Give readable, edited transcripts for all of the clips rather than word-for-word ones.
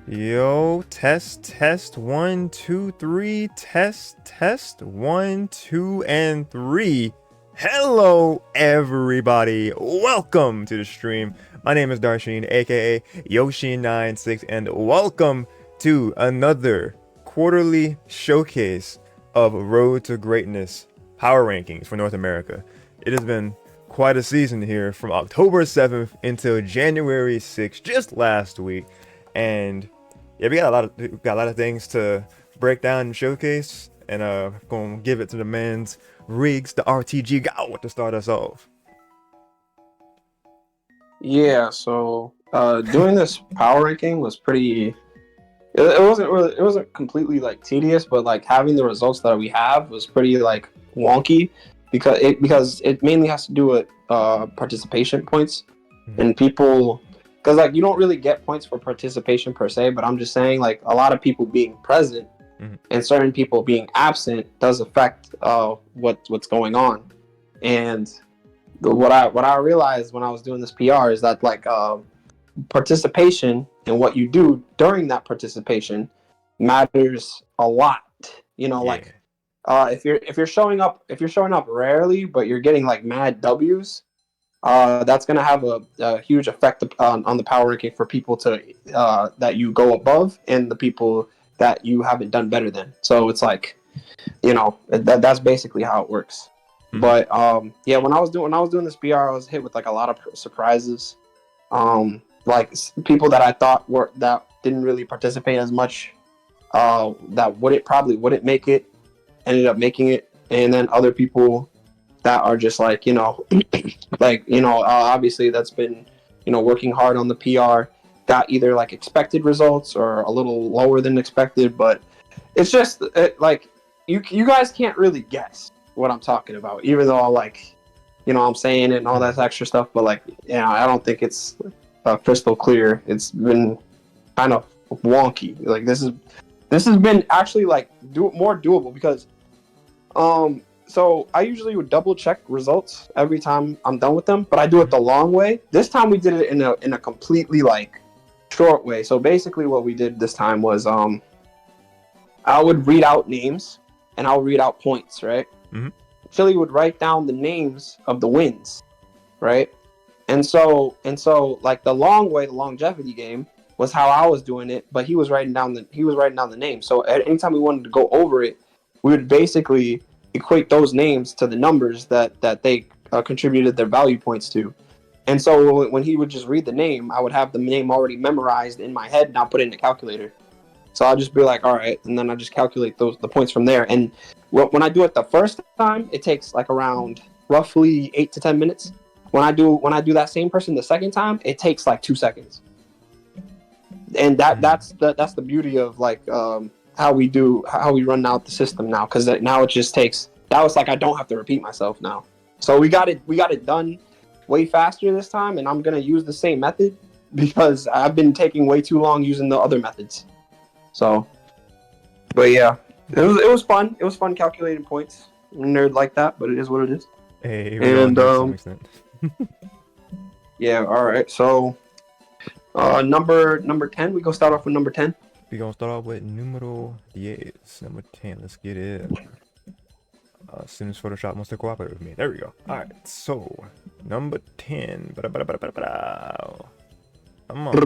Yo, test, 1, 2, 3, test, 1, 2, and 3. Hello, everybody. Welcome to the stream. My name is Darshin, aka Yoshi96, and welcome to another quarterly showcase of Road to Greatness power rankings for North America. It has been quite a season here from October 7th until January 6th, just last week, and yeah, we got a lot of things to break down and showcase, and gonna give it to the man's Riggs, the RTG GAWD, to start us off. Yeah, so doing this power ranking was pretty. It wasn't completely like tedious, but like having the results that we have was pretty like wonky because it mainly has to do with participation points and people because like you don't really get points for participation per se, but I'm just saying like a lot of people being present and certain people being absent does affect what's going on. And what I realized when I was doing this PR is that like participation and what you do during that participation matters a lot. You know, Yeah. like if you're showing up rarely but you're getting like mad W's, that's gonna have a huge effect on the power ranking for people to that you go above and the people that you haven't done better than. So it's like, you know, that's basically how it works. But yeah, when I was doing this PR, I was hit with like a lot of surprises. Like people that I thought that didn't really participate as much, that wouldn't make it, ended up making it, and then other people that are just like, you know, like, you know, obviously that's been, you know, working hard on the PR, got either like expected results or a little lower than expected. But it's just like you guys can't really guess what I'm talking about, even though like, you know, I'm saying it and all that extra stuff. But like, you know, I don't think it's crystal clear. It's been kind of wonky. Like this has been actually like more doable because so I usually would double check results every time I'm done with them, but I do it the long way. This time we did it in a completely like short way. So basically what we did this time was I would read out names and I'll read out points, right? Chili would write down the names of the wins, right? And so like the long way, the longevity game was how I was doing it, but he was writing down the name. So at anytime we wanted to go over it, we would basically equate those names to the numbers that they contributed their value points to. And so when he would just read the name, I would have the name already memorized in my head and I'll put it in the calculator. So I'll just be like, all right, and then I just calculate the points from there. And when I do it the first time, it takes like around roughly 8 to 10 minutes. When I do that same person the second time, it takes like 2 seconds. And that's the beauty of like how we run out the system now, because now it just takes. That was like I don't have to repeat myself now. So we got it done way faster this time, and I'm gonna use the same method because I've been taking way too long using the other methods. So, but yeah, it was fun. It was fun calculating points. I'm a nerd like that, but it is what it is. Hey, we all do to some extent. Yeah, all right. So, number 10. We go start off with number 10. We gonna start off with numero 10, number 10. Let's get it. As soon as Photoshop wants to cooperate with me. There we go. Alright, so number 10. Come on.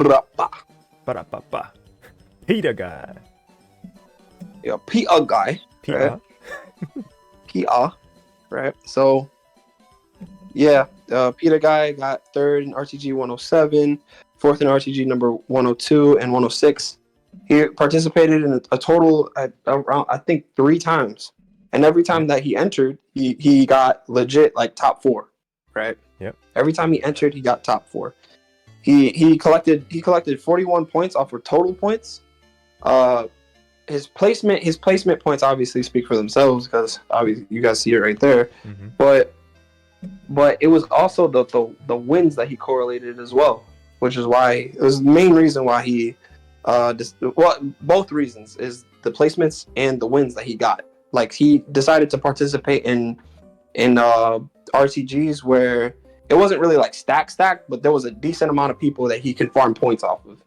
Peter guy. Yeah, PR guy. PR. PR. Right. So, yeah, Peter guy got third in RTG 107, fourth in RTG number 102 and 106. He participated in a total around, I think, 3 times. And every time that he entered, he got legit like top 4, right? Yep. Every time he entered, he got top 4. He collected 41 points off of total points. His placement points obviously speak for themselves because obviously you guys see it right there. But it was also the wins that he correlated as well, which is why it was the main reason why he both reasons is the placements and the wins that he got. Like he decided to participate in RTGs where it wasn't really like stack, but there was a decent amount of people that he could farm points off of.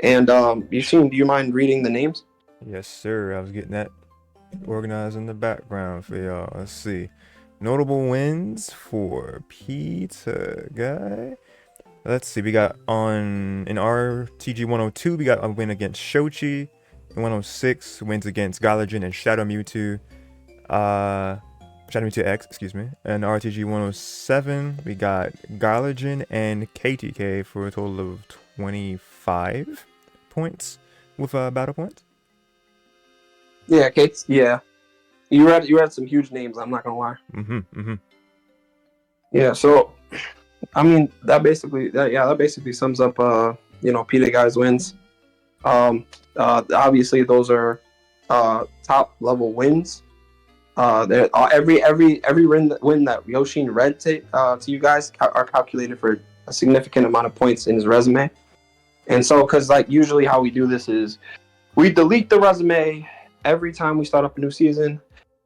And do you mind reading the names? Yes, sir. I was getting that organized in the background for y'all. Let's see. Notable wins for Pizza Guy. Let's see. We got in RTG 102, we got a win against Shochi. In 106, wins against Galajin and Shadow Mewtwo. Shadow Mewtwo X, excuse me. And RTG 107, we got Galajin and KTK for a total of 25 points with battle points. Yeah, Kate. Yeah, you read some huge names. I'm not gonna lie. Yeah. So, I mean, that basically sums up Pita Guy's wins. Obviously those are top level wins. Every win that Yoshin read to you guys are calculated for a significant amount of points in his resume. And so, because like usually how we do this is we delete the resume every time we start up a new season.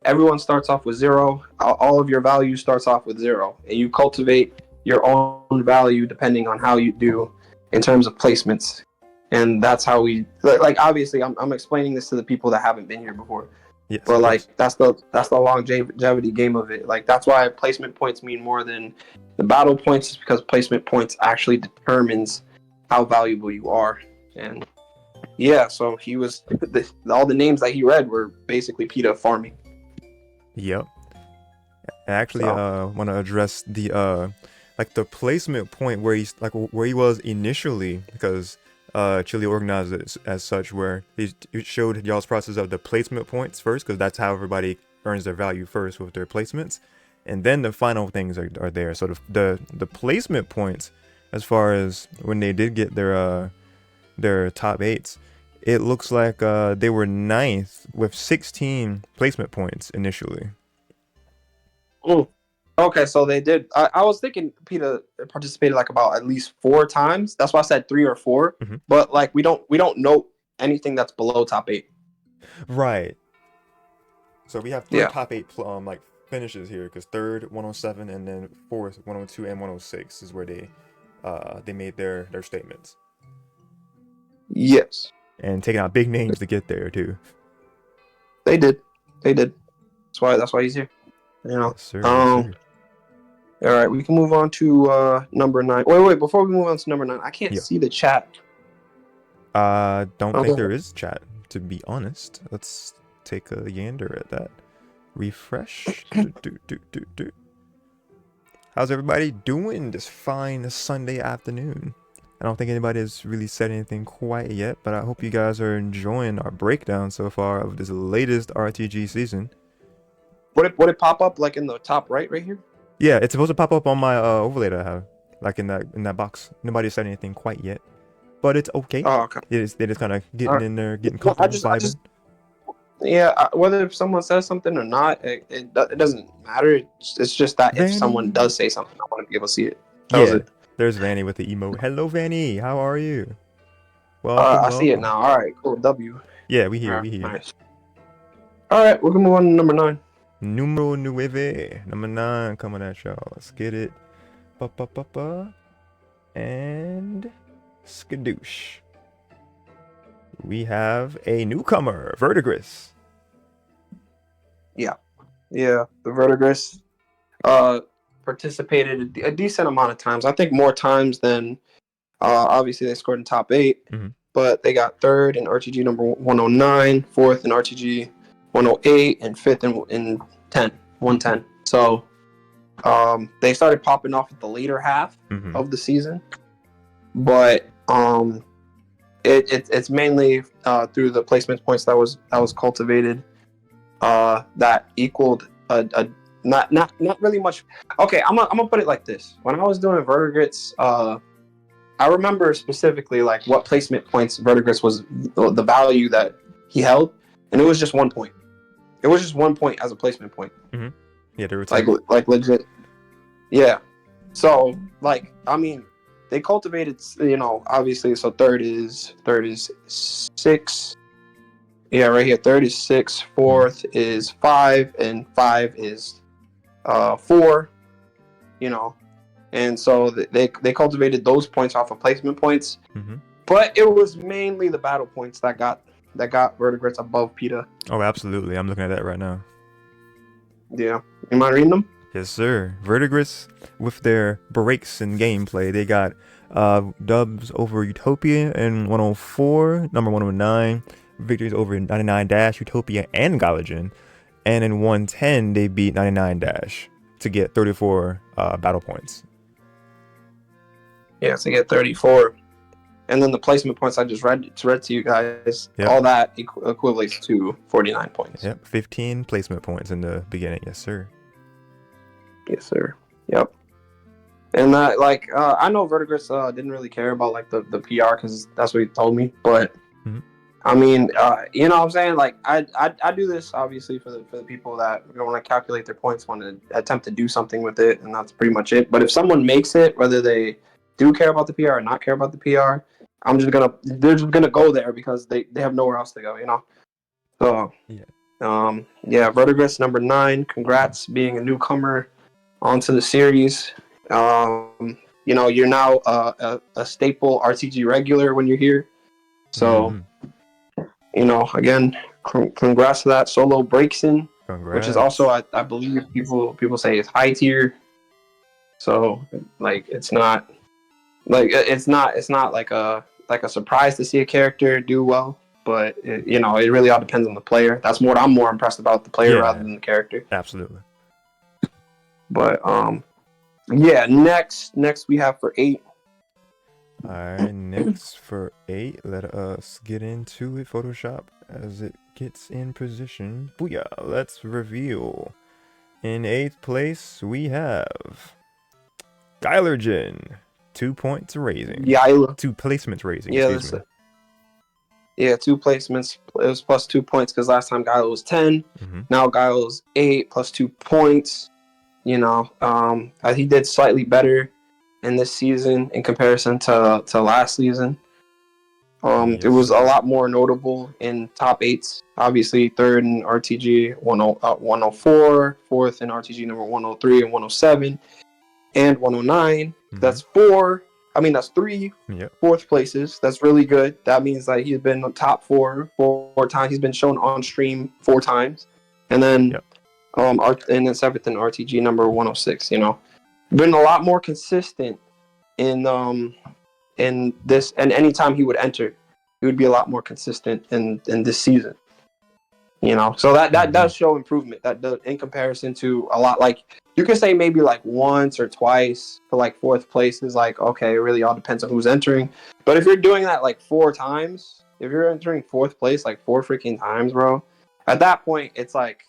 Everyone starts off with 0. All of your value starts off with 0, and you cultivate your own value depending on how you do in terms of placements. And that's how we like. Obviously, I'm explaining this to the people that haven't been here before. Yes, but like that's the longevity game of it. Like that's why placement points mean more than the battle points, is because placement points actually determines how valuable you are. And yeah, so he was all the names that he read were basically PETA farming. Yep. I actually want to address the the placement point where he was initially, because Chile organized it as such, where he showed y'all's process of the placement points first, because that's how everybody earns their value first with their placements, and then the final things are there. So the placement points, as far as when they did get their top 8s, it looks like they were 9th with 16 placement points initially. Oh, okay, so they did. I was thinking PETA participated like about at least 4 times. That's why I said 3 or 4. Mm-hmm. But like we don't note anything that's below top 8. Right. So we have 3 top 8 like finishes here, because 3rd 107 and then 4th 102 and 106 is where they made their statements. Yes. And taking out big names to get there too. They did. That's why he's here. You know. Yes, sir. Yes, sir. All right, we can move on to number 9. Wait, before we move on to number 9, I can't see the chat. Don't think there is chat, to be honest. Let's take a yander at that. Refresh. How's everybody doing this fine Sunday afternoon? I don't think anybody has really said anything quite yet, but I hope you guys are enjoying our breakdown so far of this latest RTG season. Would it pop up like in the top right here? Yeah, it's supposed to pop up on my overlay that I have, like in that box. Nobody said anything quite yet, but it's okay. Oh, okay. They're just kind of getting in there, getting comfortable, vibing. Whether someone says something or not, it doesn't matter. It's just that Vanny. If someone does say something, I want to be able to see it. There's Vanny with the emote. Hello, Vanny. How are you? Welcome. See it now. All right, cool. W. Yeah, we here. Nice. All right, we're gonna move on to number 9. Numero 9, number 9 coming at y'all. Let's get it. And skadoosh. We have a newcomer, Verdigris. Yeah, the Verdigris participated a decent amount of times. I think more times than obviously they scored in top 8, but they got 3rd in RTG number 109, 4th in RTG 108, and 5th in 110. So they started popping off at the later half of the season, but it's mainly through the placement points that was cultivated that equaled a not really much. Okay, I'm gonna put it like this. When I was doing Verdigris, I remember specifically like what placement points Verdigris was the value that he held, and it was just 1 point. It was just 1 point as a placement point. Yeah, they were like legit. Yeah. So like, I mean, they cultivated, obviously. So third is 6. Yeah, right here. 3rd is 6. 4th is 5, and 5 is 4. And so they cultivated those points off of placement points. But it was mainly the battle points that got Verdigris above PETA. Oh, absolutely. I'm looking at that right now. Yeah. You mind reading them? Yes, sir. Verdigris, with their breaks in gameplay, they got dubs over Utopia in 104, number 109, victories over 99 Dash, Utopia, and Galagen. And in 110, they beat 99 Dash to get 34 battle points. Yeah, to get 34. And then the placement points I just read to you guys, Yep. all that equates to 49 points. Yep, 15 placement points in the beginning. Yes, sir. Yes, sir. Yep. And I know Verdigris didn't really care about like the PR because that's what he told me. But I mean, you know what I'm saying? Like I do this obviously for the people that want to calculate their points, want to attempt to do something with it, and that's pretty much it. But if someone makes it, whether they do care about the PR or not care about the PR, they're just gonna go there because they have nowhere else to go, you know. So yeah, Verdigris number 9. Congrats being a newcomer onto the series. You know, you're now a staple RTG regular when you're here. So you know, again, congrats to that. Solo breaks in, which is also I believe people say is high tier. So like it's not like a surprise to see a character do well, but you know, it really all depends on the player. I'm more impressed about the player rather than the character. Absolutely. But yeah, next we have for 8. Alright, next for 8, let us get into it, Photoshop, as it gets in position. Booyah, let's reveal. In 8th place, we have Gylergen, 2 points raising. 2 placements raising, excuse me. Yeah, 2 placements. It was plus 2 points because last time Gylo was 10. Now Gylo's 8 plus 2 points. You know, he did slightly better in this season in comparison to last season. It was a lot more notable in top 8s. Obviously, 3rd in RTG 104, 4th in RTG number 103 and 107, and 109. That's 4. I mean, that's 3 4th places. That's really good. That means like he's been top 4 times. He's been shown on stream 4 times, and then and then 7th in RTG number 106. You know, been a lot more consistent in this, and anytime he would enter, he would be a lot more consistent in this season. You know, so that does show improvement. That does, in comparison to a lot, like you could say maybe like once or twice for like 4th place is like, okay, it really all depends on who's entering. But if you're doing that like 4 times, if you're entering 4th place like 4 freaking times, bro, at that point it's like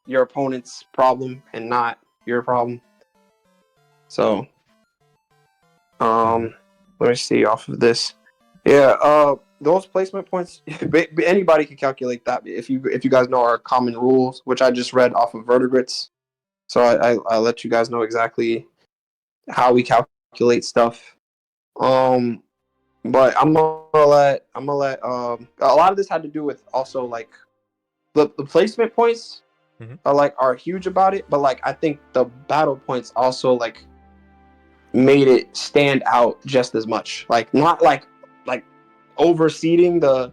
your opponent's problem and not your problem. So let me see off of this. Yeah, those placement points, anybody can calculate that if you guys know our common rules, which I just read off of Vertebrates. So I'll let you guys know exactly how we calculate stuff. But I'm gonna let a lot of this had to do with also like the placement points are huge about it, but like I think the battle points also like made it stand out just as much. Like not like overseeing the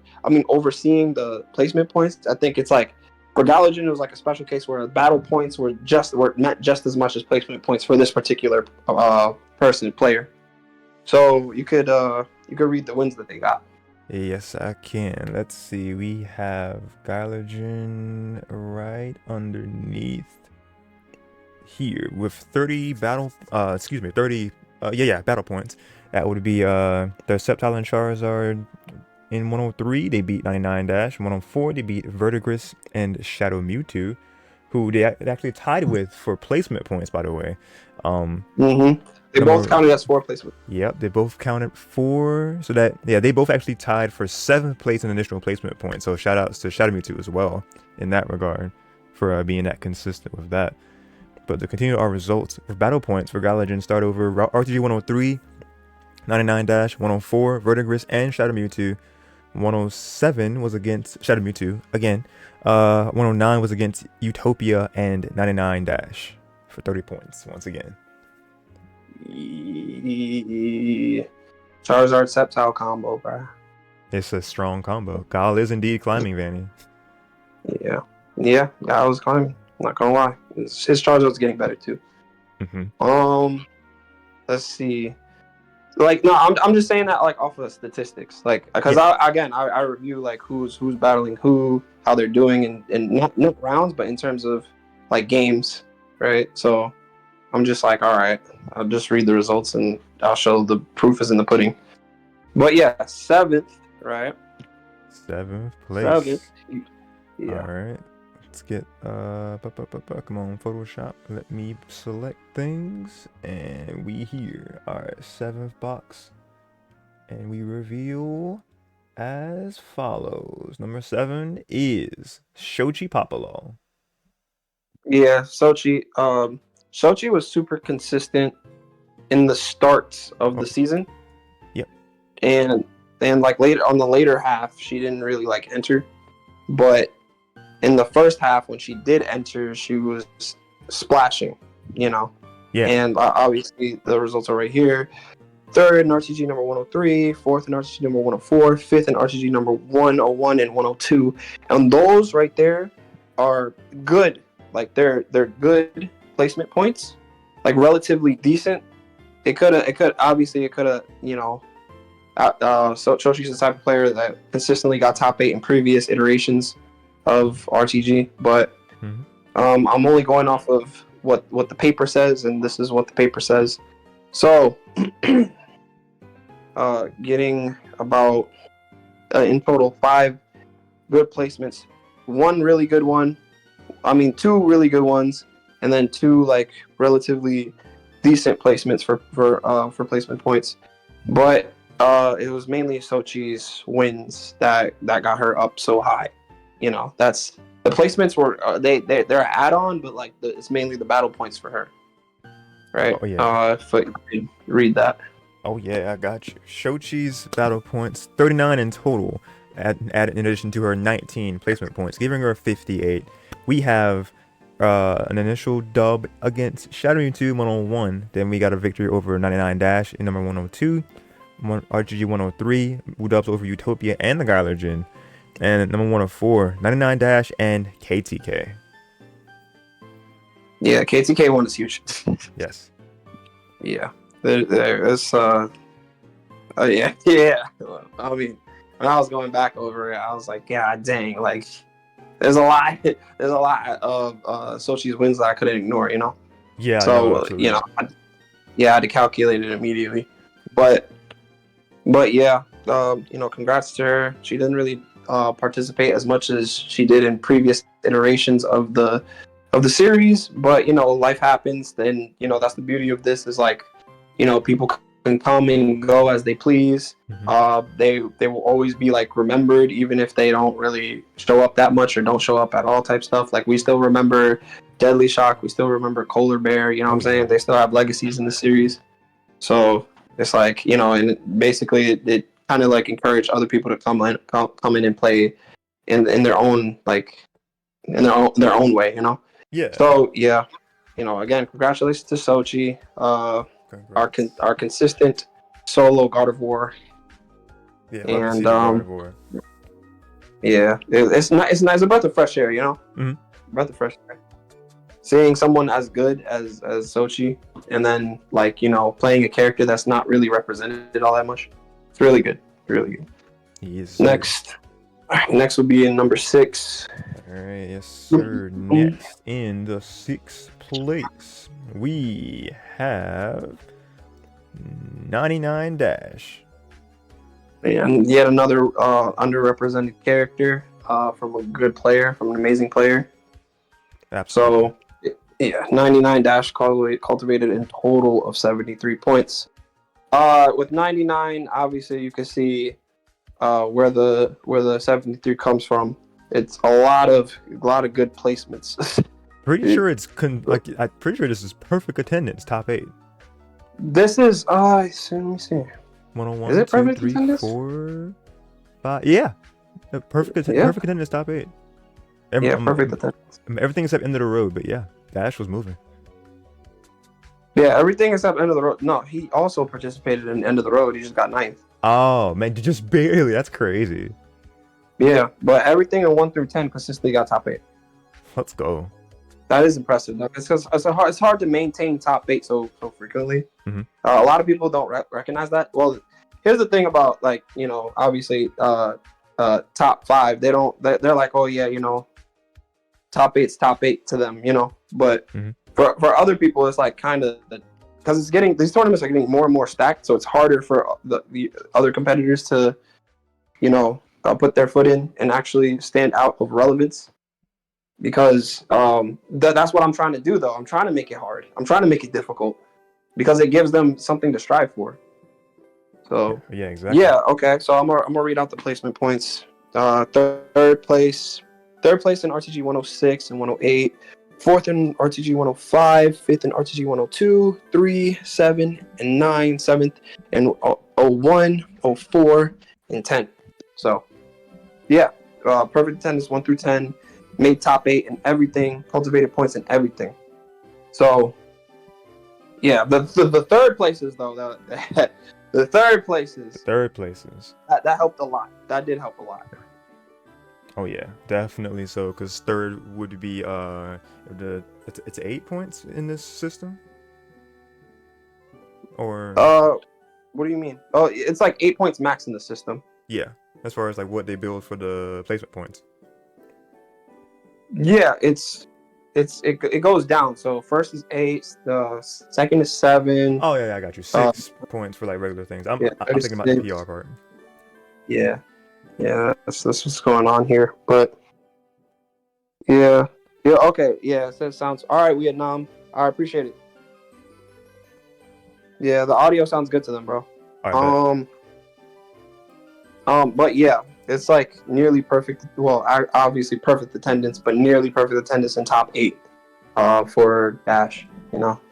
placement points. I think it's like for Galagen it was like a special case where battle points were meant just as much as placement points for this particular player. So you could read the wins that they got. Yes, I can. Let's see. We have Galagen right underneath here with 30 battle points. That would be the Sceptile and Charizard in 103. They beat 99 Dash. 104 they beat Verdigris and Shadow Mewtwo, who they actually tied with for placement points, by the way. They both counted as 4 placements. Yep, they both counted 4. So that they both actually tied for 7th place in additional placement points. So shout outs to Shadow Mewtwo as well in that regard for being that consistent with that. But to continue our results for battle points for Galagen, start over RTG 103, 99 Dash, 104, Verdigris and Shadow Mewtwo. 107 was against Shadow Mewtwo again. 109 was against Utopia and 99 Dash for 30 points once again. Charizard Sceptile combo, bruh. It's a strong combo. Kyle is indeed climbing Vanny. Yeah, I was climbing. Not gonna lie, his Charizard was getting better too. Mm-hmm. Let's see. Like, no, I'm just saying that like off of statistics, like because Yeah. I review like who's battling who, how they're doing, and not rounds, but in terms of like games, right? So I'm just like, all right, I'll just read the results and I'll show the proof is in the pudding. But yeah, seventh, right? 7th Seventh, place. All yeah. right. Let's get come on, Photoshop. Let me select things, and we here. All right, 7th box, and we reveal as follows. Number 7 is Shochi Papalo. Yeah, Sochi was super consistent in the start of Oh, the season, yep. and like later on the later half, she didn't really like enter. But in the first half, when she did enter, she was splashing, you know. Yeah. And obviously, the results are right here. Third in RTG number 103, fourth in RTG number 104, fifth in RTG number 101 and 102. And those right there are good. Like they're good placement points. Like relatively decent. It could have, you know, so Choshi's the type of player that consistently got top 8 in previous iterations of RTG, but Mm-hmm. I'm only going off of what the paper says, and this is what the paper says. So, getting about in total 5 good placements, one really good one. I mean, 2 really good ones, and then 2 like relatively decent placements for placement points. But it was mainly Sochi's wins that got her up so high. You know, that's the placements were they're an add-on, but like it's mainly the battle points for her, right? Oh yeah. If you could read that. Oh yeah, I got you. Shochi's battle points, 39 in total, added in addition to her 19 placement points, giving her 58. We have an initial dub against Shadow Mewtwo 101. Then we got a victory over 99 Dash in number 102. RGG 103, dubs over Utopia and the Gylergen. And number 104, 99 Dash and KTK. Yeah, KTK one is huge. Yes. Yeah, it's yeah, yeah. I mean, when I was going back over it, I was like, God dang, like there's a lot of Sochi's wins that I couldn't ignore, you know. Yeah, no, So you absolutely. know, I had to calculate it immediately. But yeah, you know, congrats to her. She didn't really participate as much as she did in previous iterations of the series, but you know, life happens. Then you know, that's the beauty of this is like, you know, people can come and go as they please. Mm-hmm. They will always be like remembered, even if they don't really show up that much or don't show up at all type stuff. Like we still remember Deadly Shock, we still remember Polar Bear. You know what Oh I'm saying? yeah. They still have legacies in the series. So it's like, you know, and basically it kind of like encouraged other people to come in and play in their own like in their own way, you know. Yeah. So yeah, you know, again, congratulations to Sochi, Congrats. our consistent solo God of War, Yeah, love to and see the God of War. yeah, it's nice. It's nice, a breath of fresh air, you know, Mm-hmm. breath of fresh air. Seeing someone as good as Sochi, and then like you know, playing a character that's not really represented all that much, it's really good, really good. Yes, sir. Next would be in number 6. Alright, yes, sir. Next in the 6th place, we have 99 Dash. And yet another underrepresented character from a good player, from an amazing player. Absolutely. So, yeah, 99 dash cultivated in total of 73 points. With 99, obviously you can see where the 73 comes from. It's a lot of good placements. Pretty sure it's I'm pretty sure this is perfect attendance, top 8. This is let me see. Is 101, it 2, perfect 3, attendance? 4, 5. Yeah. Perfect Yeah, attendance, top 8. yeah, perfect attendance. Everything except end of the road, but yeah, Dash was moving. Yeah, everything except End of the Road. No, he also participated in End of the Road. He just got ninth. Oh man, just barely. That's crazy. Yeah, but everything in 1 through 10 consistently got top 8. Let's go. That is impressive. It's because it's hard to maintain top 8 so frequently. Mm-hmm. A lot of people don't recognize that. Well, here's the thing about, like, obviously top 5. They're like, oh yeah, top 8's top 8 to them, But Mm-hmm. for other people, it's like kind of because these tournaments are getting more and more stacked, so it's harder for the other competitors to put their foot in and actually stand out of relevance. Because that's what I'm trying to do, though. I'm trying to make it hard. I'm trying to make it difficult because it gives them something to strive for. So yeah, exactly. Yeah, okay. So I'm gonna read out the placement points. Third place in RTG 106 and 108. Fourth in RTG 105. Fifth in RTG 102. 3, 7, and 9. Seventh in 01, 04, and 10. So yeah, perfect attendance 1 through 10. Made top 8 in everything. Cultivated points in everything. So yeah, the third places though, the third places. That helped a lot. That did help a lot. Oh yeah, definitely so. Because third would be it's 8 points in this system. Or what do you mean? Oh, it's like 8 points max in the system. yeah, as far as like what they build for the placement points. Yeah, it goes down. So first is 8, the second is 7. Oh yeah, I got you. 6 points for like regular things. I'm thinking about the PR part. Yeah, that's what's going on here. But yeah, okay, yeah. It says sounds all right. Vietnam, I appreciate it. Yeah, the audio sounds good to them, bro. But yeah, it's like nearly perfect. Well, obviously perfect attendance, but nearly perfect attendance in top 8 for Dash.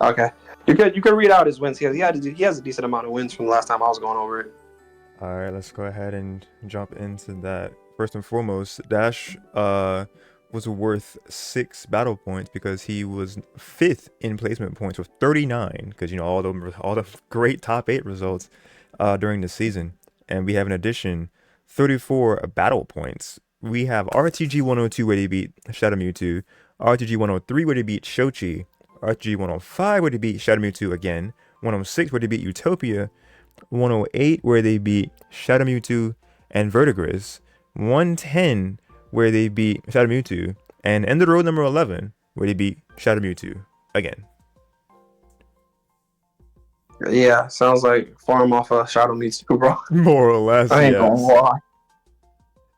Okay. You could read out his wins here. He has a decent amount of wins from the last time I was going over it. All right, let's go ahead and jump into that. First and foremost, Dash was worth 6 battle points because he was 5th in placement points with 39. Because all the great top 8 results during the season, and we have in addition 34 battle points. We have RTG 102 where they beat Shadow Mewtwo, RTG 103 where they beat Shochi, RTG 105 where they beat Shadow Mewtwo again, 106 where they beat Utopia, 108 where they beat Shadow Mewtwo and Vertigris, 110 where they beat Shadow Mewtwo, and End of the Road number 11 where they beat Shadow Mewtwo again. Yeah, sounds like farm off of Shadow Mewtwo, bro. More or less, I ain't gonna lie.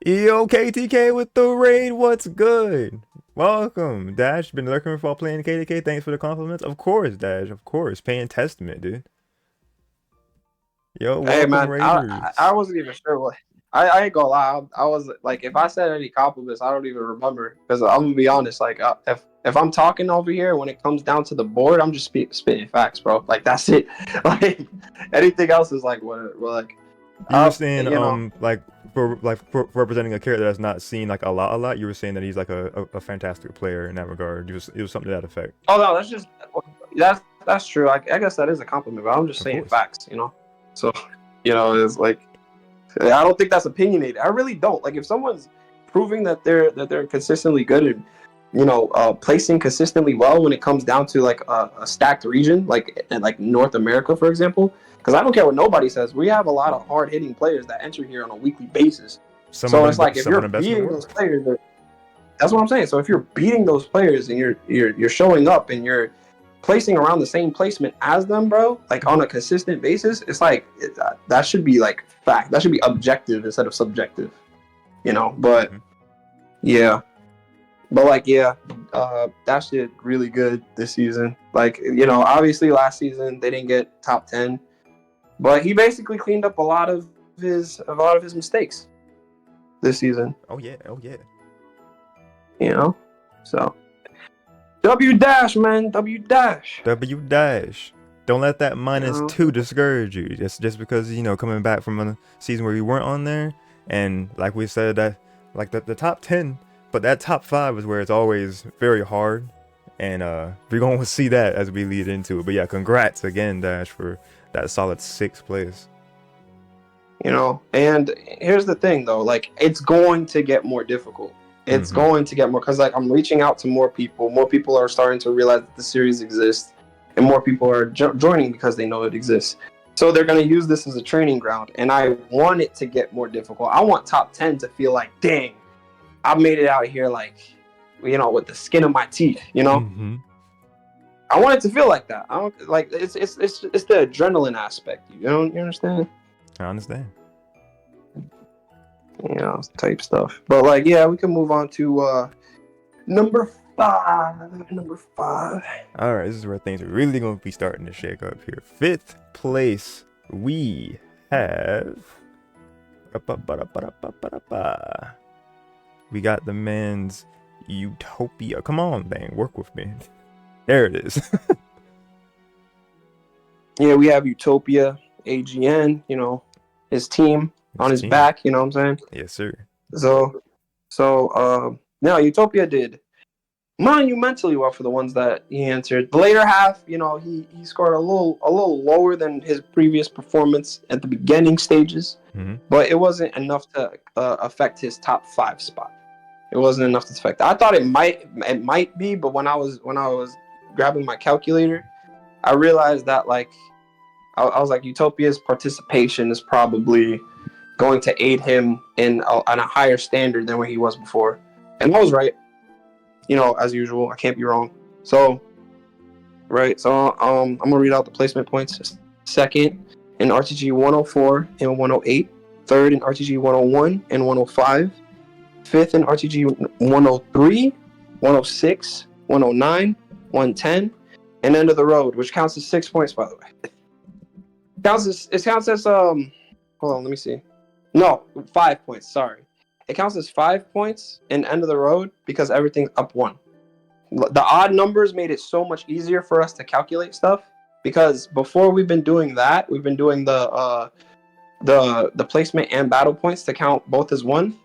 Yo, KTK with the raid, what's good? Welcome, Dash. Been lurking while playing KTK. Thanks for the compliments. Of course, Dash. Of course. Paying testament, dude. Yo, welcome, hey man, Raiders. I wasn't even sure what. I ain't gonna lie. I was like, if I said any compliments, I don't even remember. Because I'm gonna be honest, like, if I'm talking over here, when it comes down to the board, I'm just spitting facts, bro. Like, that's it. Like, anything else is like what, like. You were saying, for representing a character that's not seen like a lot. You were saying that he's like a fantastic player in that regard. It was something to that effect. Oh no, that's true. I guess that is a compliment, but I'm just saying facts, So, it's like, I don't think that's opinionated. I really don't. Like, if someone's proving that they're consistently good and placing consistently well when it comes down to like a stacked region, like in like North America, for example. Because I don't care what nobody says. We have a lot of hard-hitting players that enter here on a weekly basis. So it's like if you're beating those players, that's what I'm saying. So if you're beating those players and you're showing up and you're placing around the same placement as them, bro, like on a consistent basis, it's like that should be like fact. That should be objective instead of subjective, But yeah, that shit really good this season. Like, obviously last season they didn't get top 10, but he basically cleaned up a lot of his mistakes this season. Oh yeah. So. W dash, man. W dash. Don't let that -2 discourage you. Just because coming back from a season where you weren't on there, and like we said, that like the top 10, but that top 5 is where it's always very hard, and we're gonna see that as we lead into it. But yeah, congrats again, Dash, for that solid 6th place. you know. And here's the thing, though, like it's going to get more difficult. It's going to get more because like I'm reaching out to more people. More people are starting to realize that the series exists, and more people are joining because they know it exists. So they're going to use this as a training ground, and I want it to get more difficult. I want top 10 to feel like, dang, I made it out here, like, you know, with the skin of my teeth, you know. I want it to feel like that. I don't like it's the adrenaline aspect. You understand? I understand. You know, type stuff. But like, yeah, we can move on to number 5. Number 5. All right, this is where things are really going to be starting to shake up here. 5th place, we have. We got the man's Utopia. Come on, bang, work with me. There it is. Yeah, we have Utopia, AGN, you know, his team on his back, you know what I'm saying? Yes, sir. So now Utopia did monumentally well for the ones that he answered. The later half, you know, he scored a little lower than his previous performance at the beginning stages, but it wasn't enough to affect his top 5 spot. It wasn't enough to affect. I thought it might be, but when I was grabbing my calculator, I realized that like I was like, Utopia's participation is probably going to aid him on a higher standard than where he was before, and I was right. You know, as usual, I can't be wrong. So, right. So I'm gonna read out the placement points. 2nd in RTG 104 and 108. 3rd in RTG 101 and 105. 5th in RTG 103, 106, 109, 110, and End of the Road, which counts as 6 points, by the way. It counts as hold on, let me see. No, 5 points, sorry. It counts as 5 points in End of the Road because everything's up 1. The odd numbers made it so much easier for us to calculate stuff because before we've been doing that, we've been doing the placement and battle points to count both as 1.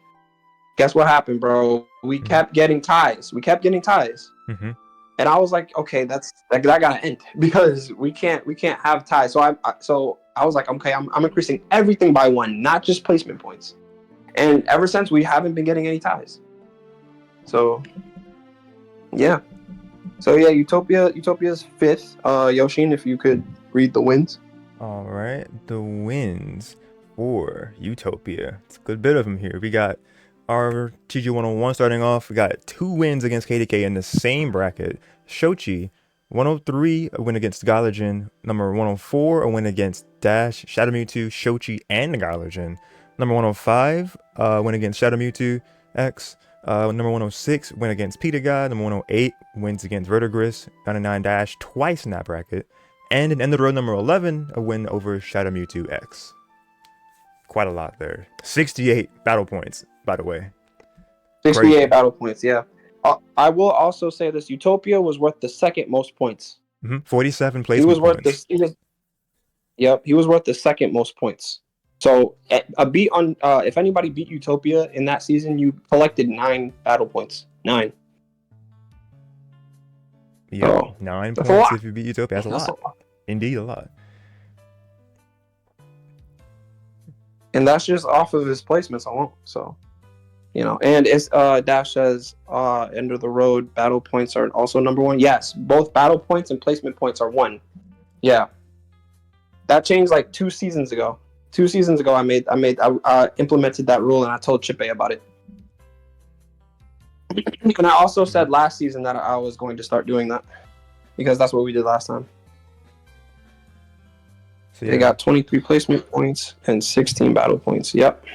Guess what happened, bro? We kept getting ties. And I was like, okay, that gotta end because we can't have ties. So I was like, okay, I'm increasing everything by 1, not just placement points. And ever since, we haven't been getting any ties. So yeah. So yeah, Utopia's 5th. Yoshin, if you could read the wins. All right, the wins for Utopia. It's a good bit of them here. We got our TG 101 starting off. We got 2 wins against KDK in the same bracket. Shochi, 103, a win against Gylogen. Number 104, a win against Dash, Shadow Mewtwo, Shochi, and Gylogen. Number 105, win against Shadow Mewtwo X. Number 106, win against Peter God. Number 108, wins against Vertigris. 99 Dash, twice in that bracket. And in End of the Road, number 11, a win over Shadow Mewtwo X. Quite a lot there. 68 battle points, by the way. 68 Crazy. Battle points, yeah. I will also say this: Utopia was worth the 2nd most points. 47 placement points. He was worth the 2nd most points. So a beat on if anybody beat Utopia in that season, you collected 9 battle points. 9. Yeah, so, 9 points if you beat Utopia. That's a lot. Indeed, a lot. And that's just off of his placements alone. So, you know, and it's Dash says End of the Road battle points are also number 1. Yes, both battle points and placement points are 1. Yeah, that changed like 2 seasons ago. 2 seasons ago, I implemented that rule and I told Chippe about it. And I also said last season that I was going to start doing that because that's what we did last time. So yeah. They got 23 placement points and 16 battle points. Yep.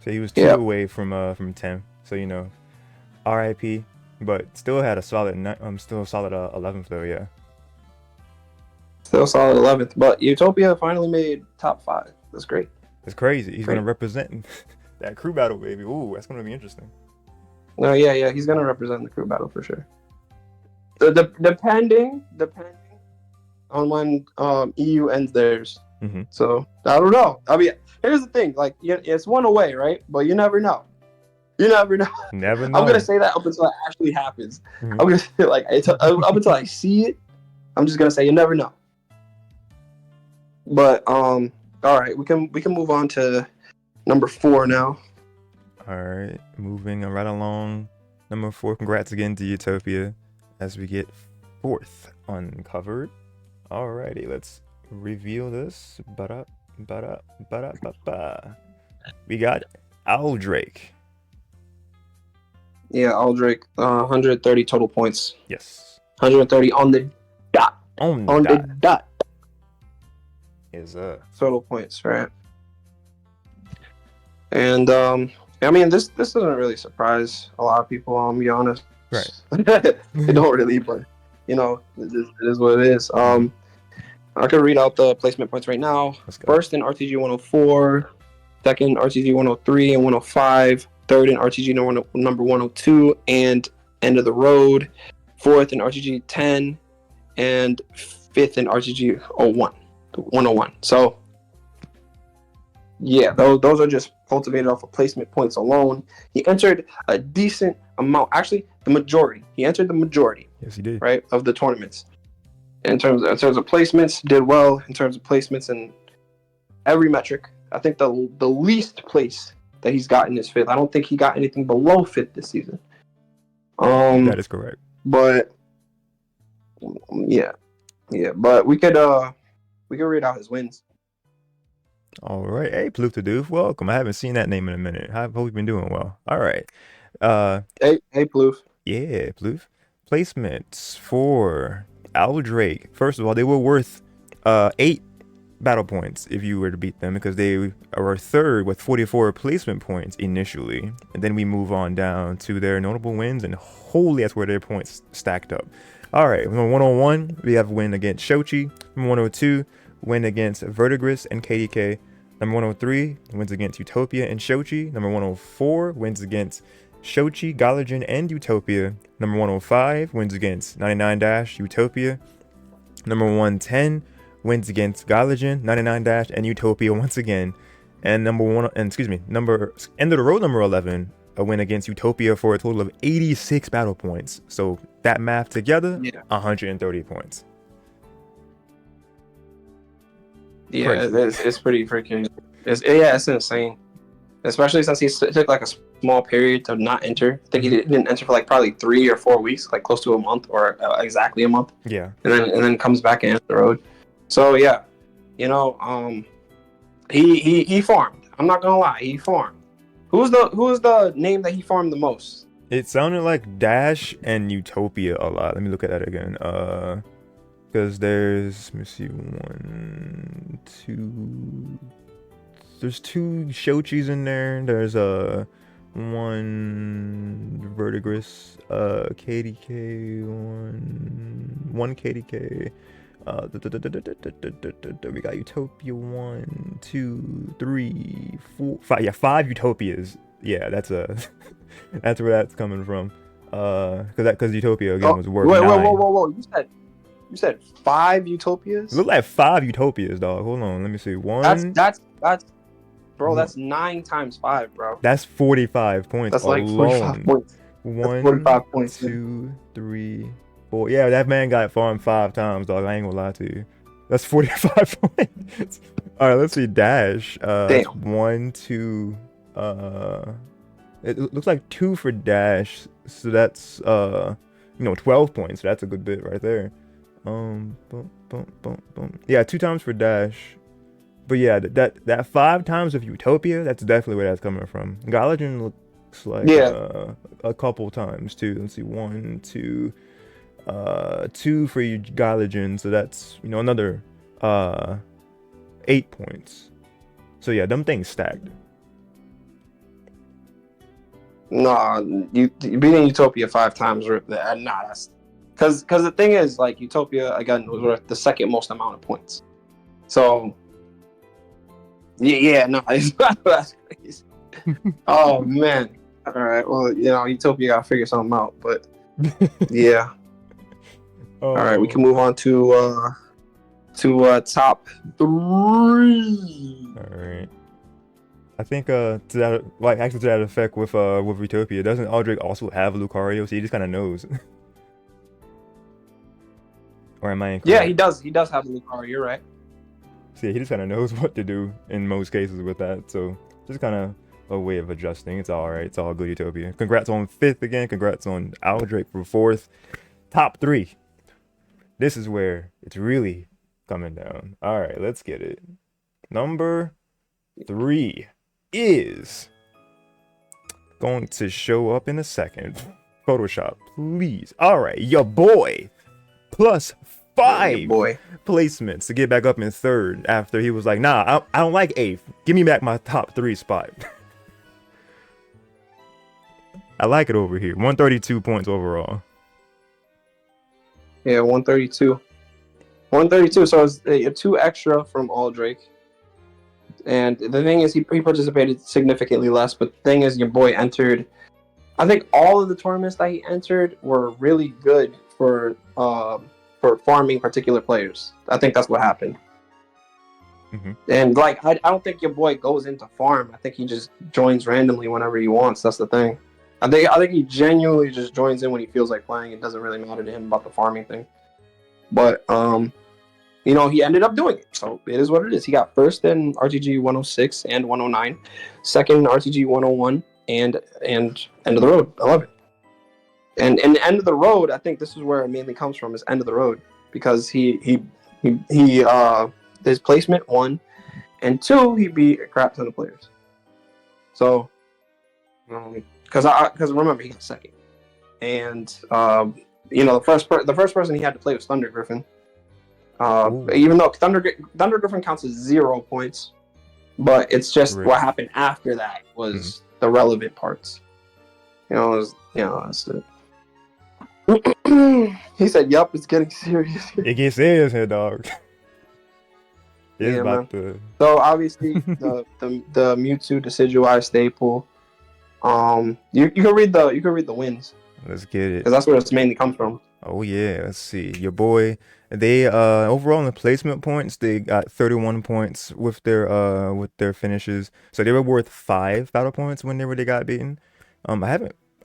So he was 2 away from 10. So, you know, RIP, but still had a solid 11th though. Yeah. Still solid 11th, but Utopia finally made top 5. That's great. It's crazy. He's gonna represent that crew battle, baby. Ooh, that's gonna be interesting. No, yeah, he's gonna represent the crew battle for sure. So depending on when EU ends theirs. So I don't know. I mean, here's the thing: like, it's 1 away, right? But you never know. Never know. I'm gonna say that up until it actually happens. I'm gonna say like up until I see it. I'm just gonna say you never know. But All right, we can move on to number 4 now. All right, moving right along. Number 4. Congrats again to Utopia, as we get 4th uncovered. Alrighty, let's reveal this. Ba-da, ba-da, ba-da, ba-ba. We got Aldrake. Yeah, Aldrake, 130 total points. Yes. 130 on the dot. On The dot. dot. Is Total points, right? And I mean, this doesn't really surprise a lot of people. I'll be honest. Right. They don't really, but you know, it is what it is. I can read out the placement points right now. Let's go. First in RTG 104, second RTG 103 and 105, third in RTG number 102 and End of the Road, fourth in RTG 10, and fifth in RTG 101. So yeah, those are just cultivated off of placement points alone. He entered a decent amount, actually the majority. He entered the majority. Yes, he did. Right, of the tournaments. In terms of placements, did well in terms of placements and every metric. I think the least place that he's gotten is 5th. I don't think he got anything below 5th this season. That is correct. But yeah, but we could read out his wins. All right. Hey, Ploof the Doof, welcome. I haven't seen that name in a minute. I hope you've been doing well. All right. Hey, Ploof. Yeah, Ploof. Placements for Aldrake. First of all, they were worth 8 battle points if you were to beat them, because they were 3rd with 44 placement points initially, and then we move on down to their notable wins, and holy, that's where their points stacked up. All right, number 101, we have a win against Shochi. Number 102, win against Verdigris and KDK. Number 103, wins against Utopia and Shochi. Number 104, wins against Shochi, Galagen, and Utopia. Number 105, wins against 99- Utopia. Number 110, wins against Galagen, 99- and Utopia once again. And number end of the road number 11, a win against Utopia for a total of 86 battle points. So that math together, 130 points. Yeah, it's pretty freaking. It's insane. Especially since he took like a small period to not enter. I think he didn't enter for like probably 3 or 4 weeks, like close to a month or exactly a month. Yeah. And then comes back and ends the road. So yeah, you know, he farmed. I'm not gonna lie, he farmed. Who's the name that he farmed the most? It sounded like Dash and Utopia a lot. Let me look at that again. Because let me see, 1, 2. There's 2 Shochis in there. There's 1 Verdigris, KDK, 1 KDK. We got Utopia 1, 2, 3, 4, 5. Yeah, 5 Utopias. Yeah, that's that's where that's coming from. Because Utopia again was worth 9. Whoa! You said 5 Utopias? It looked like 5 Utopias, dog. Hold on, let me see. 1. That's bro. That's 9 times 5, bro. That's 45 points. That's alone. like 45 points. 1, 45 points. 2, 3, 4. Yeah, that man got farmed 5 times, dog. I ain't gonna lie to you. That's 45 points. All right, let's see. Dash. Damn. 1, 2. It looks like 2 for Dash. So that's 12 points. So that's a good bit right there. Yeah, 2 times for Dash. But yeah, that 5 times of Utopia, that's definitely where that's coming from. Galagen looks like a couple times too. Let's see, 1, 2, 2 for Galagen, so that's another 8 points. So yeah, them things stacked. Nah, you beating Utopia 5 times. That's because the thing is, like, Utopia again was worth the second most amount of points. So no, that's crazy. Oh man. All right, well, Utopia gotta figure something out, but yeah. All right, we can move on to top 3. All right. I think to that effect with Utopia, doesn't Aldrake also have Lucario? So he just kind of knows. Or am I incorrect? Yeah, he does. He does have Lucario. You're right. See, he just kind of knows what to do in most cases with that. So just kind of a way of adjusting. It's all right. It's all good, Utopia. Congrats on 5th again. Congrats on Aldrake for 4th. Top 3. This is where it's really coming down. All right, let's get it. Number 3 is going to show up in a second. Photoshop, please. All right, your boy plus 5 placements to get back up in 3rd after he was like, nah, I don't like 8th. Give me back my top 3 spot. I like it over here. 132 points overall. Yeah, 132. 132, so it's 2 extra from Aldrake. And the thing is, he participated significantly less, but the thing is, your boy entered... I think all of the tournaments that he entered were really good for farming particular players. I think that's what happened. Mm-hmm. And, like, I don't think your boy goes into farm. I think he just joins randomly whenever he wants. That's the thing. I think he genuinely just joins in when he feels like playing. It doesn't really matter to him about the farming thing. But, you know, he ended up doing it. So it is what it is. He got 1st in RTG 106 and 109, 2nd in RTG 101, and End of the Road 11. And in the End of the Road, I think this is where it mainly comes from, is End of the Road, because he his placement 1, and 2, he beat a crap ton of players. So, because remember, he got 2nd, and you know, the first person he had to play was Thunder Griffin. Even though Thunder Griffin counts as 0 points, but it's just what happened after that was the relevant parts. You know, that's it. He said, "Yup, it's getting serious." It gets serious here, dog. It's yeah, about man. to... So obviously, the Mewtwo Decidueye staple. You can read the wins. Let's get it. Because that's where it's mainly comes from. Oh yeah, let's see. Your boy, they overall in the placement points, they got 31 points with their finishes. So they were worth 5 battle points whenever they got beaten. I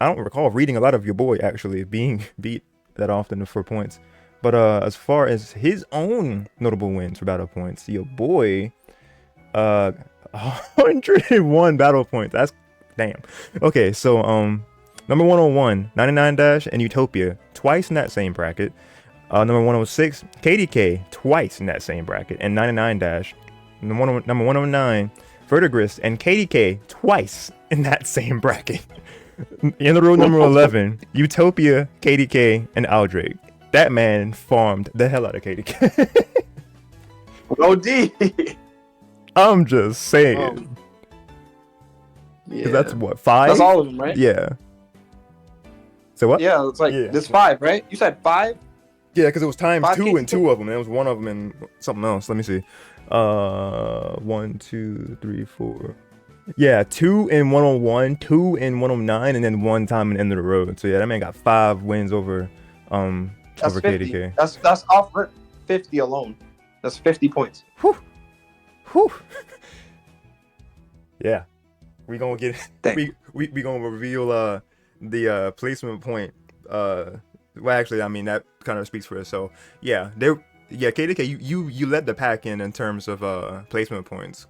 don't recall reading a lot of your boy actually being beat that often for points. But as far as his own notable wins for battle points, your boy 101 battle points. That's damn. Okay, so number 101, 99 Dash and Utopia, twice in that same bracket. Number 106, KDK, twice in that same bracket, and 99 Dash. Number 109, Vertigrist and KDK, twice in that same bracket. In the row number 11, Utopia, KDK, and Aldrake. That man farmed the hell out of KDK. OD. I'm just saying. Yeah. That's what, 5? That's all of them, right? Yeah. So what? Yeah, it's like this 5, right? You said 5? Yeah, because it was times 2 KDK? and 2 of them. There was one of them and something else. Let me see. 1, 2, 3, 4. Yeah, 2 in 101, 2 in 109, and then 1 time in End of the Road. So yeah, that man got 5 wins over That's over 50. KDK. That's off 50 alone. That's 50 points. Whew. Whew. Yeah. We gonna get we gonna reveal the placement point. Well, actually, I mean that kind of speaks for itself. Yeah, KDK, you led the pack in terms of placement points.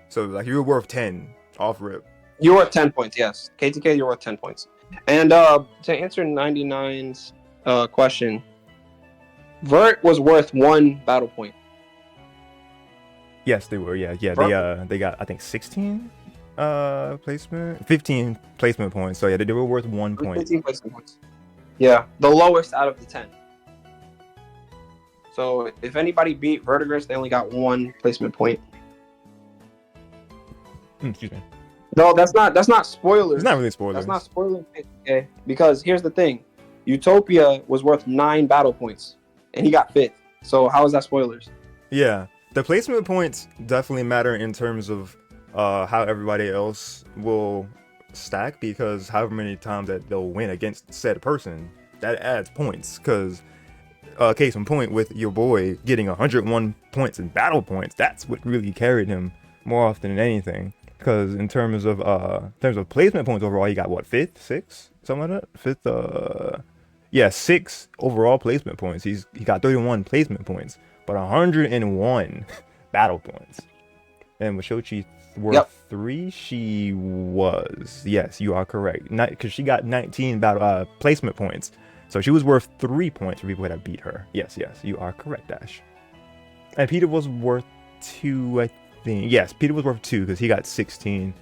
So like you were worth 10 off rip. You're worth 10 points, yes. KTK, you're worth 10 points. And to answer 99's question, Vert was worth 1 battle point. Yes, they were. Yeah. They got I think 16 placement, 15 placement points. So yeah, they were worth 1 point. 15 placement points. Yeah, the lowest out of the 10. So if anybody beat Vertigrist, they only got 1 placement point. Excuse me. No, that's not spoilers. It's not really spoilers. That's not spoilers, okay? Because here's the thing. Utopia was worth 9 battle points, and he got 5th. So how is that spoilers? Yeah, the placement points definitely matter in terms of how everybody else will stack, because however many times that they'll win against said person, that adds points. Because case in point with your boy getting 101 points in battle points, that's what really carried him more often than anything. Because in terms of placement points overall, he got what, 5th, 6th, something like that. 5th, yeah, 6 overall placement points. He got 31 placement points, but 101 battle points. And was Shochi worth Yep. 3? She was. Yes, you are correct. Because she got 19 battle placement points. So she was worth 3 points for people that beat her. Yes, you are correct, Dash. And Peter was worth 2, I think. Yes, Peter was worth 2 because he got 16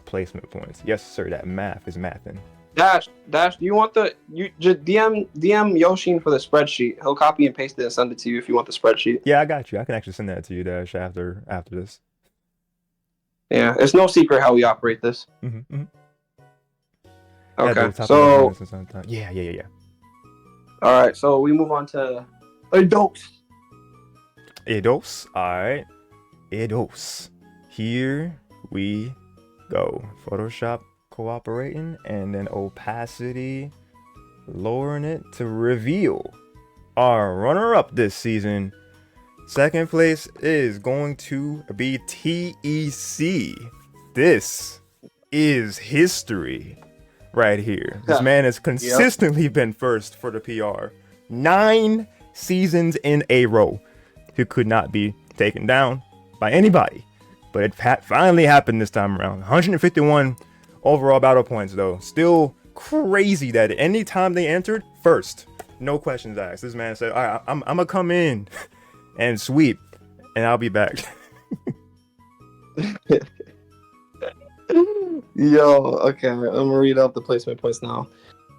placement points. Yes, sir, that math is mathing. Dash, do you want you just DM Yoshin for the spreadsheet? He'll copy and paste it and send it to you if you want the spreadsheet. Yeah, I got you. I can actually send that to you, Dash, after this. Yeah, it's no secret how we operate this. Mm-hmm. Okay, so yeah. all right, so we move on to adults. Eidos. Alright. Eidos. Here we go. Photoshop cooperating, and then opacity lowering it to reveal our runner-up this season. Second place is going to be TEC. This is history right here. This man has consistently been first for the PR 9 seasons in a row. Who could not be taken down by anybody. But it finally happened this time around. 151 overall battle points, though. Still crazy that any time they entered, first. No questions asked. This man said, all right, I'm going to come in and sweep, and I'll be back. Yo, okay, I'm going to read out the placement points now.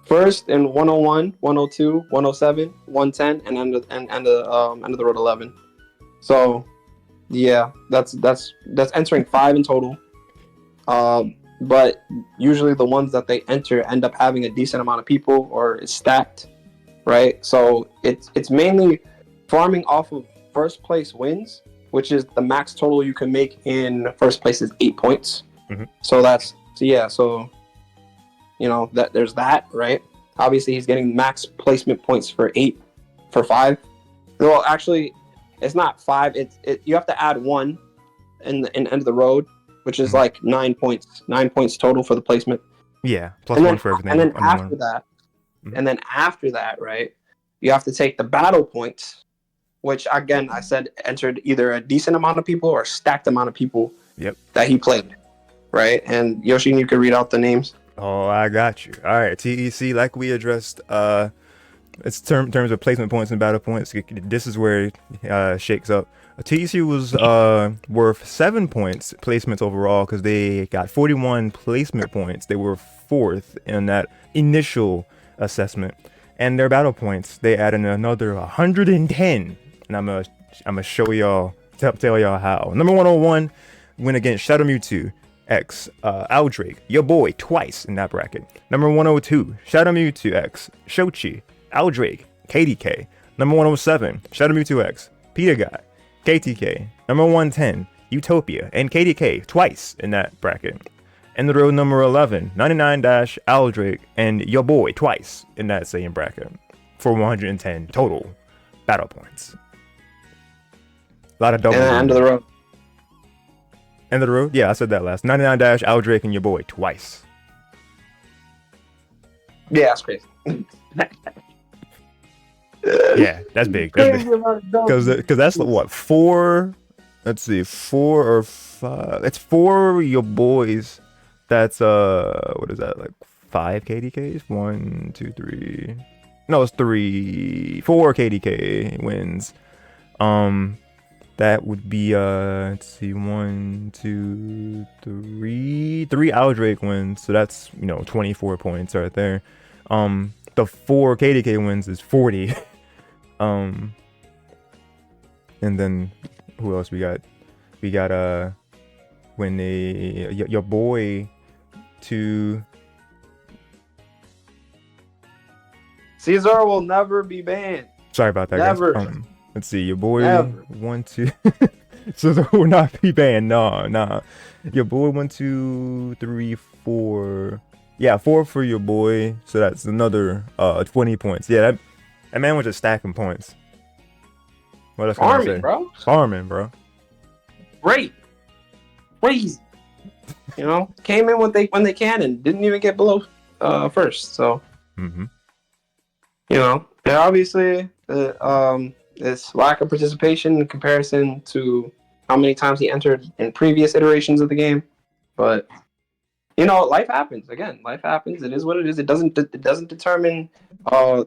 First in 101, 102, 107, 110, and end of the road 11. So, yeah, that's entering 5 in total. But usually the ones that they enter end up having a decent amount of people or it's stacked, right? So it's mainly farming off of first place wins, which is the max total you can make in first place is 8 points. Mm-hmm. So you know that there's that, right? Obviously he's getting max placement points for 5. Well, actually, it's not 5. You have to add 1 in end of the road, which is like 9 points. 9 points total for the placement. Yeah, plus 1 for everything. And then after that, right? You have to take the battle points, which again I said entered either a decent amount of people or a stacked amount of people. Yep. That he played, right? And Yoshin, you can read out the names. Oh, I got you. All right, TEC, like we addressed, it's terms of placement points and battle points. This is where it shakes up. TEC was worth 7 points placements overall because they got 41 placement points. They were 4th in that initial assessment, and their battle points they added another 110. And I'm gonna show y'all, tell y'all how. Number 101 went against Shadow Mewtwo X Aldrake, your boy, twice in that bracket. Number 102 Shadow Mewtwo X Shochi Aldrake KDK. Number 107 Shadow Mewtwo X Peter Guy KTK. Number 110 Utopia and KDK twice in that bracket. And the road number 11 99 Aldrake and your boy twice in that same bracket for 110 total battle points. A lot of double. End of the road. End of the road? Yeah, I said that last. 99 Aldrake and your boy twice. Yeah, that's crazy. Yeah, that's big. Because that's what, 4? Let's see, 4 or 5. It's 4 your boys. That's what is that, like 5 KDKs? 1, 2, 3. No, it's 4 KDK wins. That would be let's see, 1, 2, 3 Aldrake wins. So that's 24 points right there. The 4 KDK wins is 40. And then who else we got? We got when your boy to Caesar will never be banned. Sorry about that, never. Guys. Let's see, your boy Never. 1, 2. So that will not be banned. Nah. Your boy 1, 2, 3, 4. Yeah, 4 for your boy. So that's another 20 points. Yeah, that man was just stacking points. What else can I say? Farming, bro. Great. Crazy. Came in when they can and didn't even get below first. So obviously this lack of participation in comparison to how many times he entered in previous iterations of the game, but life happens. Again, life happens. It is what it is. It doesn't determine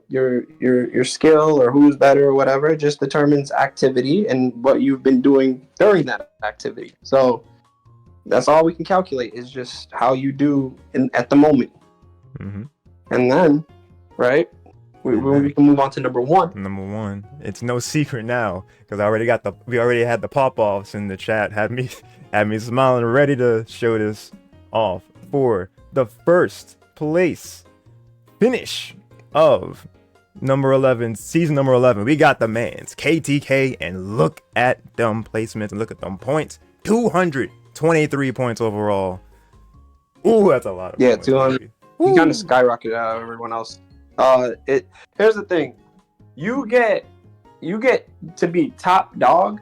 your skill or who's better or whatever. It just determines activity and what you've been doing during that activity. So that's all we can calculate is just how you do at the moment. Mm-hmm. And then, right, we can move on to number one. Number one. It's no secret now because we already had the pop-offs in the chat. Had me smiling, ready to show this off for the first place finish of number 11, season number 11. We got the man's KTK, and look at them placements and look at them points. 223 points overall. Ooh, that's a lot of points. 200. He kind of skyrocketed out of everyone else. Here's the thing. You get to be top dog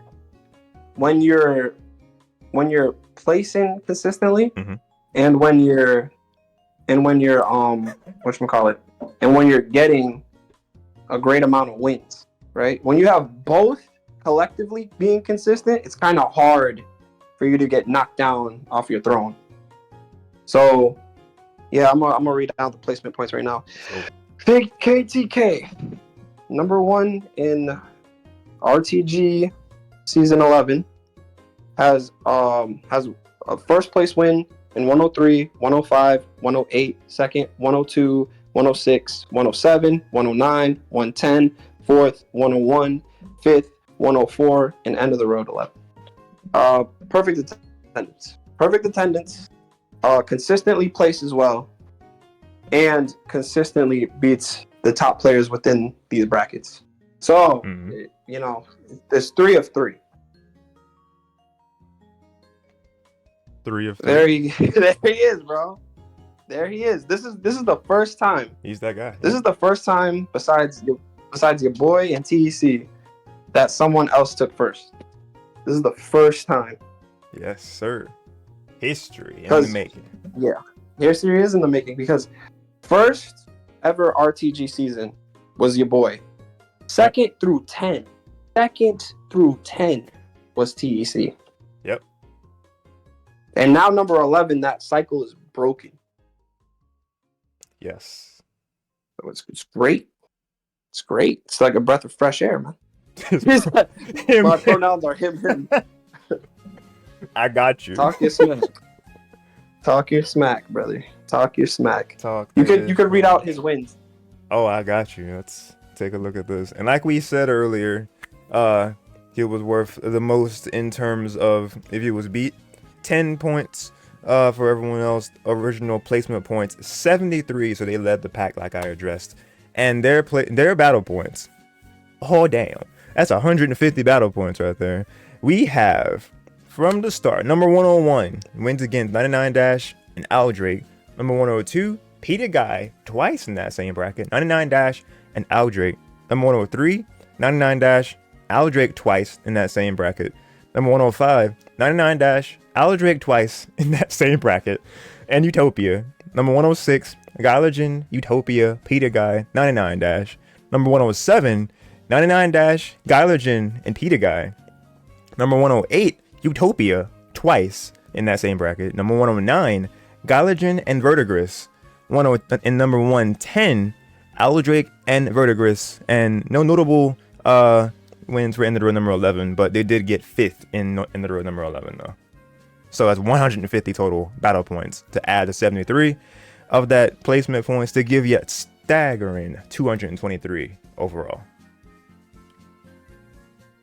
when you're placing consistently, mm-hmm. and when you're whatchamacallit, and when you're getting a great amount of wins, right? When you have both collectively being consistent, it's kind of hard for you to get knocked down off your throne. So, yeah, I'm gonna read down the placement points right now. Big KTK, number one in RTG season 11, has a first place win in 103, 105, 108, second, 102, 106, 107, 109, 110, fourth, 101, fifth, 104, and end of the road 11. Perfect attendance. Consistently places well, and consistently beats the top players within these brackets. So, there's 3 of 3. 3 of 3. There he is, bro. There he is. This is the first time. He's that guy. This is the first time, besides your boy and TEC, that someone else took first. This is the first time. Yes, sir. History in the making. Yeah, history is in the making, because first ever RTG season was your boy. Second through 10 was TEC. Yep. And now number 11, that cycle is broken. Yes. So it's great. It's great. It's like a breath of fresh air, man. My pronouns are him. I got you. Talk your smack. Talk your smack, brother. Talk your smack. You could read out his wins. Oh, I got you. Let's take a look at this. And like we said earlier, he was worth the most in terms of if he was beat. 10 points for everyone else. Original placement points 73, so they led the pack like I addressed. And their battle points, oh damn, that's 150 battle points right there. We have from the start number 101 wins against 99 Dash and Aldrake. Number 102 Peter Guy twice in that same bracket, 99 Dash and Aldrake. Number 103 99 Dash, Aldrake twice in that same bracket. Number 105 99 Dash, Aldrake twice in that same bracket. And Utopia. Number 106 Gylogen, Utopia, Peter Guy, 99 Dash. Number 107 99 Dash, Gylogen, and Peter Guy. Number 108 Utopia twice in that same bracket. Number 109 Gylogen and Vertigris. And number 110 Aldrake and Vertigris. And no notable wins for end of the road number 11, but they did get 5th in the road number 11 though. So that's 150 total battle points to add to 73 of that placement points to give you a staggering 223 overall.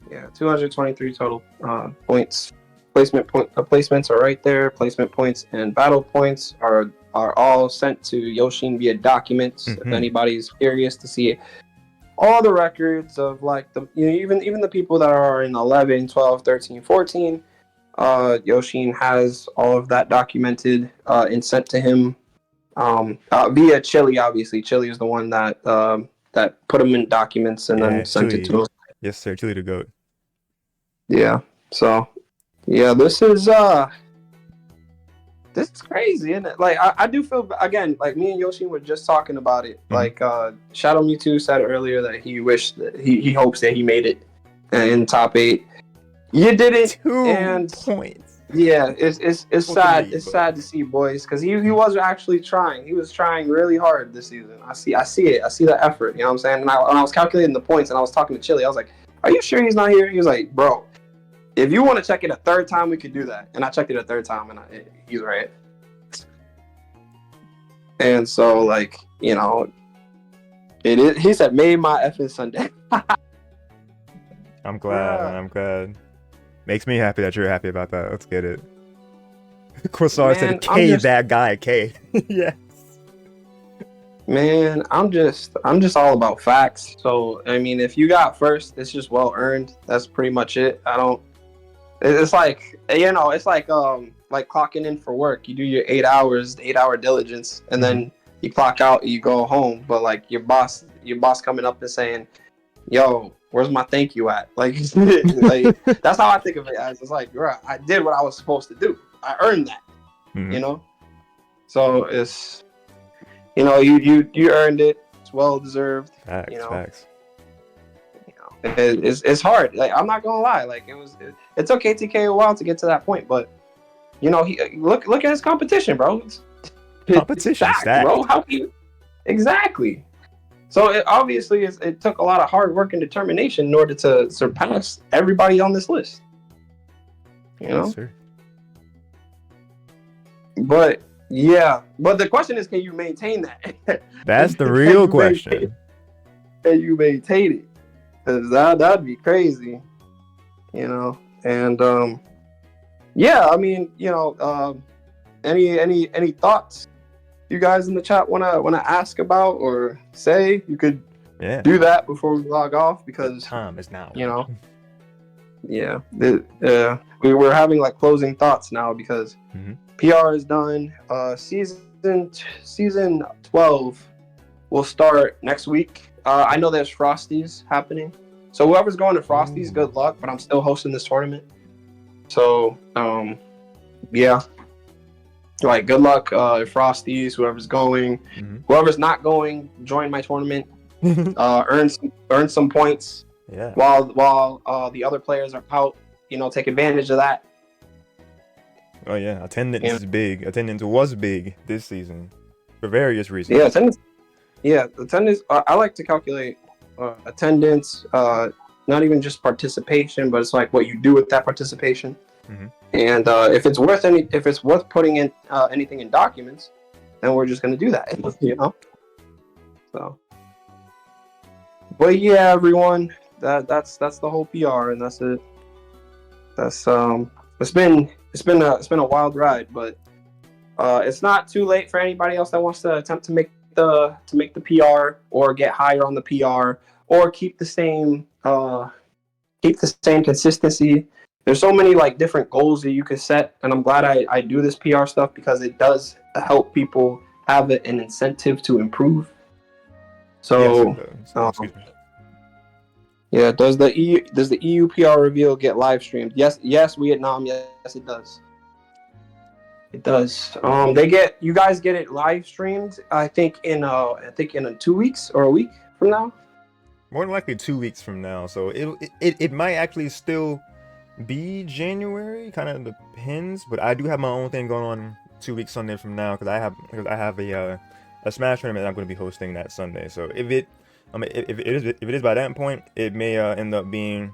Yeah, 223 total points. Placements are right there. Placement points and battle points are all sent to Yoshin via documents. Mm-hmm. If anybody's curious to see all the records of like even the people that are in 11, 12, 13, 14, Yoshin has all of that documented and sent to him via Chili. Obviously, Chili is the one that put them in documents and then sent it to him. Yes, sir. Chili the GOAT. Yeah. So, yeah, this is crazy, isn't it? Like, I do feel, again, like me and Yoshin were just talking about it. Mm-hmm. Like, Shadow Mewtwo said earlier that he wished that he hopes that he made it in top 8. You didn't, 2 and points. yeah, it's Supposed to sad. lead, It's but sad to see, boys, because he was actually trying. He was trying really hard this season. I see it. I see the effort. You know what I'm saying? And when I was calculating the points, and I was talking to Chili, I was like, "Are you sure he's not here?" He was like, "Bro, if you want to check it a third time, we could do that." And I checked it a third time, and he's right. And so, like, you know, it is. He said, "Made my effing Sunday." I'm glad, man. I'm glad. Makes me happy that you're happy about that. Let's get it. Corsar said, Man, "K that guy, K." Yeah. Man, I'm just all about facts. So I mean, if you got first, it's just well earned. That's pretty much it. I don't. It's like, you know, it's like clocking in for work. You do your 8 hours, 8 hour diligence, and then you clock out, you go home. But like your boss coming up and saying, "Yo, where's my thank you at?" Like, like that's how I think of it as. It's like, bro, I did what I was supposed to do. I earned that. You know. So it's, you know, you earned it. It's well deserved. Facts, You know. facts. You know, it's hard. Like, I'm not gonna lie. Like, it took KTK a while to get to that point, but you know, he look at his competition, bro. Competition stacked, bro. How can you exactly? So obviously it took a lot of hard work and determination in order to surpass everybody on this list. You know. Yes, sir. But yeah, but the question is, can you maintain that? That's the real question. Can you maintain it? Because that'd be crazy, you know. And yeah, I mean, you know, any thoughts you guys in the chat wanna ask about or say? You could do that before we log off, because the time is now. You know, yeah, we're having like closing thoughts now, because PR is done. Season 12 will start next week. I know there's Frosties happening, so whoever's going to Frosties, good luck. But I'm still hosting this tournament, so yeah, like good luck, Frosties. Whoever's going, whoever's not going, join my tournament. Earn some points. Yeah. While the other players are out, you know, take advantage of that. Oh yeah, attendance is big. Attendance was big this season for various reasons. Yeah, attendance. I like to calculate attendance, not even just participation, but it's like what you do with that participation. And if it's worth putting in anything in documents, then we're just gonna do that. You know. So, but yeah, everyone, that's the whole PR, and that's it. That's it's been a wild ride, but it's not too late for anybody else that wants to attempt to make the PR, or get higher on the PR, or keep the same consistency. There's so many like different goals that you could set, and I'm glad I do this PR stuff, because it does help people have an incentive to improve. So excuse me. Yeah, does the EU PR reveal get live streamed? Yes, Vietnam, yes it does. It does. You guys get it live streamed, I think in 2 weeks or a week from now. More than likely 2 weeks from now. So it might actually still be January, kind of depends. But I do have my own thing going on 2 weeks Sunday from now, because I have a Smash tournament I'm going to be hosting that Sunday. So if it is by that point, it may end up being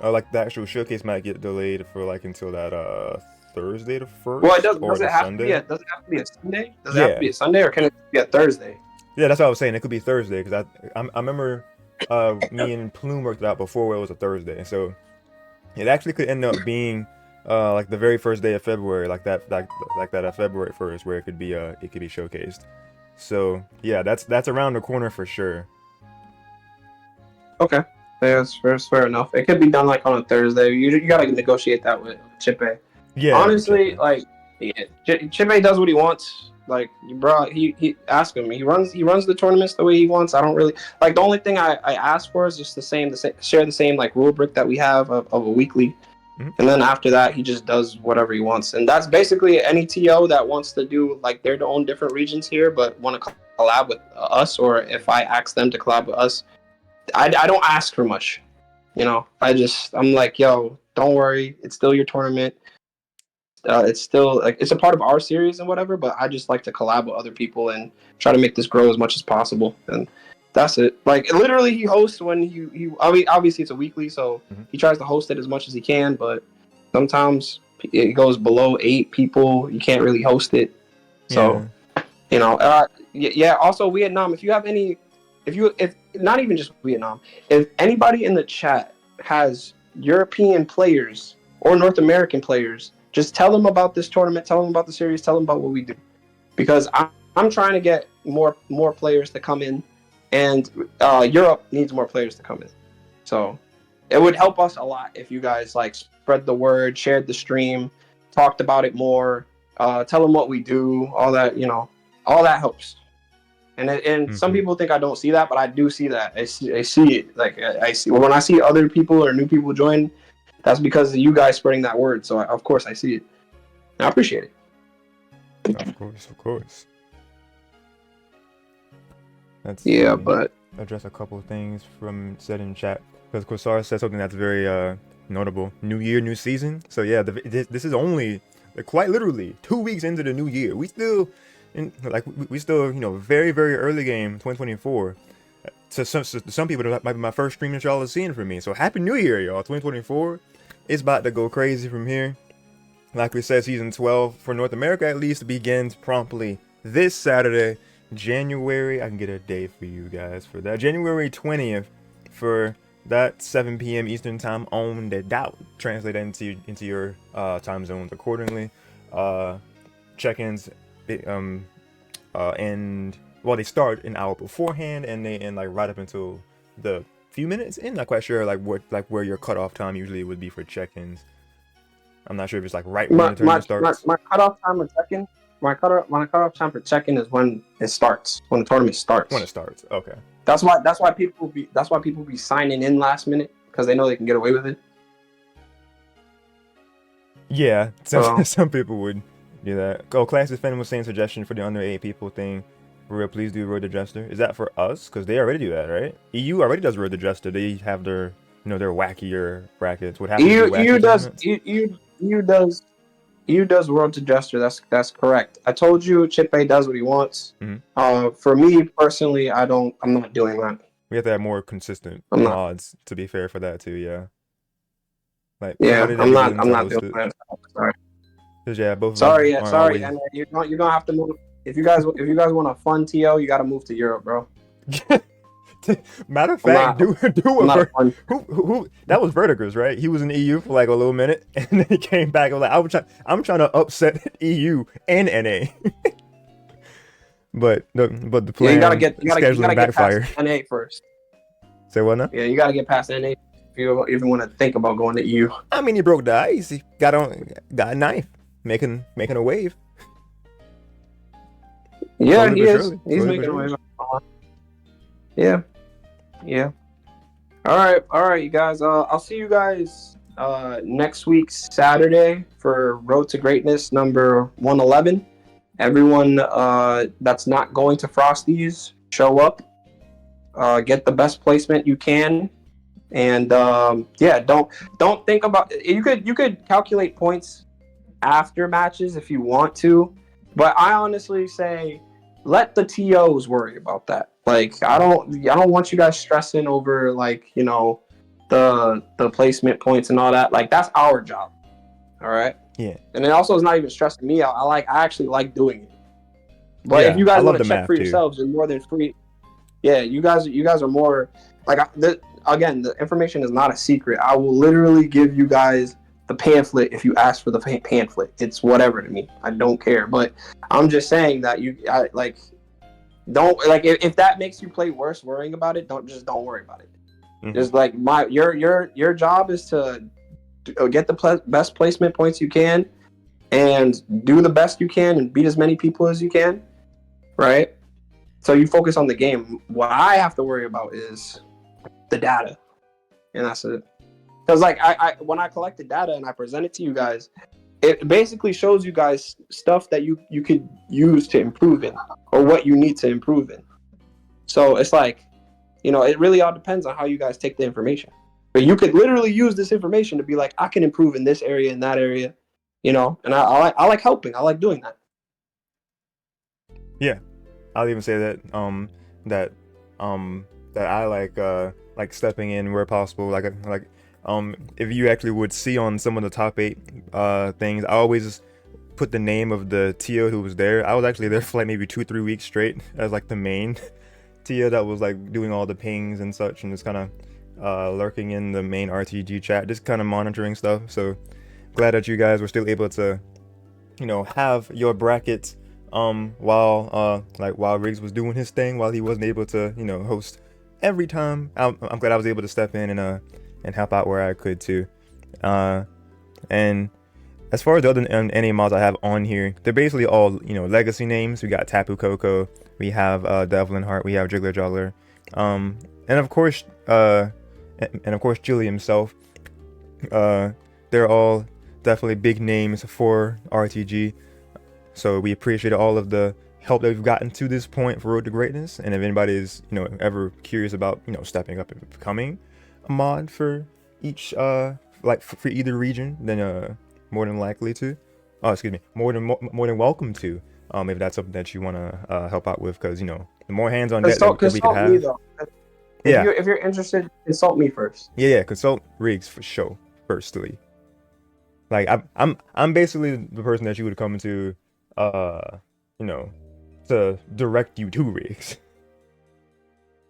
like the actual showcase might get delayed for like until that Thursday the 1st. Well, does it have to be a Sunday? Does it have to be a Sunday, or can it be a Thursday? Yeah, that's what I was saying. It could be Thursday, because I remember me and Plume worked it out before where it was a Thursday. So it actually could end up being like the very first day of February, like that February 1st, where it could be showcased. So yeah, that's around the corner for sure. Okay, that's fair enough. It could be done like on a Thursday. You gotta negotiate that with Chipe. Yeah. Honestly, like, yeah, Chipe does what he wants. Like, he ask him. He runs the tournaments the way he wants. I don't really like. The only thing I ask for is just share the same like rule brick that we have of a weekly. And then after that, he just does whatever he wants. And that's basically any TO that wants to do like their own different regions here, but want to collab with us, or if I ask them to collab with us, I don't ask for much. I'm like, yo, don't worry, it's still your tournament. It's still like it's a part of our series and whatever, but I just like to collab with other people and try to make this grow as much as possible. And that's it. Like literally, he hosts when I mean, obviously it's a weekly, so he tries to host it as much as he can. But sometimes it goes below 8 people. You can't really host it. So yeah. Also, Vietnam. If you have any, if not even just Vietnam, if anybody in the chat has European players or North American players, just tell them about this tournament, tell them about the series, tell them about what we do, because I'm trying to get more players to come in, and Europe needs more players to come in. So it would help us a lot if you guys like spread the word, shared the stream, talked about it more, tell them what we do, all that, all that helps. And some people think I don't see that, but I do see that. I see it. Like I see when I see other people or new people join, that's because of you guys spreading that word. So of course I see it. And I appreciate it. Of course. Let's but address a couple of things from said in chat, because Corsar said something that's very notable. New year, new season. So yeah, this is only quite literally 2 weeks into the new year. We still very, very early game 2024. So some people, that might be my first stream that y'all are seeing from me. So happy new year, y'all. 2024 is about to go crazy from here. Like we said, season 12 for North America at least begins promptly this Saturday, January. I can get a date for you guys for that. January 20th for that 7 p.m. Eastern time on the dot. Translate that into your time zones accordingly. Check-ins and they start an hour beforehand and they end like right up until the few minutes in. Not quite sure where your cutoff time usually would be for check-ins. I'm not sure if it's like right when the tournament starts. My cutoff time for check-in. My cutoff time for check-in is when it starts. When the tournament starts. When it starts. Okay. That's why people be signing in last minute, because they know they can get away with it. Yeah, some people would do that. Oh, Class Defender was saying suggestion for the under 8 people thing. For real, please do Road Adjuster. Is that for us? Because they already do that, right? EU already does Road Adjuster. They have their their wackier brackets. What happens? EU does World Adjuster. That's correct. I told you Chip A does what he wants. For me personally, I'm not doing that. We have to have more consistent mods, to be fair, for that too. Yeah. I'm not doing that. Sorry. Yeah, both. Sorry, and you're gonna have to move. If you guys want a fun TO, you gotta move to Europe, bro. Matter of fact, who that was Vertigus, right? He was in the EU for like a little minute, and then he came back. I'm trying to upset EU and NA. but the plan you gotta get backfired. Past NA first. Say what now? Yeah, you gotta get past NA if you even want to think about going to EU. I mean, he broke the ice. He got a knife, making a wave. Yeah, he is. He's making a wave. Yeah. All right, you guys. I'll see you guys next week Saturday for Road to Greatness number 111. Everyone that's not going to Frosties, show up. Get the best placement you can, and don't think about. You could calculate points after matches if you want to, but I honestly say let the TOs worry about that. Like I don't want you guys stressing over the placement points and all that. Like that's our job. All right. Yeah. And it also is not even stressing me out. I actually like doing it. But if you guys want to check for yourselves, you're more than free. Yeah, you guys are more like again. The information is not a secret. I will literally give you guys the pamphlet if you ask for the pamphlet. It's whatever to me. I don't care. But I'm just saying that if that makes you play worse worrying about it, don't worry about it. Just like your job is to get the best placement points you can and do the best you can and beat as many people as you can, right? So you focus on the game. What I have to worry about is the data, and that's it. Because I when I collect the data and I present it to you guys, it basically shows you guys stuff that you could use to improve in, or what you need to improve in. So it's like, it really all depends on how you guys take the information. But you could literally use this information to be like, I can improve in this area and that area, you know. And I like helping. I like doing that. Yeah, I'll even say that that that I like stepping in where possible. If you actually would see on some of the top 8 things, I always put the name of the Tia who was there. I was actually there for like maybe 2-3 weeks straight as like the main Tia that was like doing all the pings and such, and just kind of lurking in the main RTG chat, just kind of monitoring stuff. So glad that you guys were still able to, have your brackets while Riggs was doing his thing, while he wasn't able to, host every time. I'm glad I was able to step in and help out where I could too. And as far as the other NA mods I have on here, they're basically all, legacy names. We got Tapu Koko, we have Devlin Hart, we have Jiggler Juggler, and of course Julie himself. They're all definitely big names for RTG. So we appreciate all of the help that we've gotten to this point for Road to Greatness. And if anybody is, ever curious about, stepping up and becoming a mod for each, for either region, then more than likely to, more than welcome to, if that's something that you want to help out with, because the more hands on deck that we could have. Me, though. If you're interested, consult me first. Yeah, consult Riggs for sure. Firstly, like I'm basically the person that you would come to, to direct you to Riggs.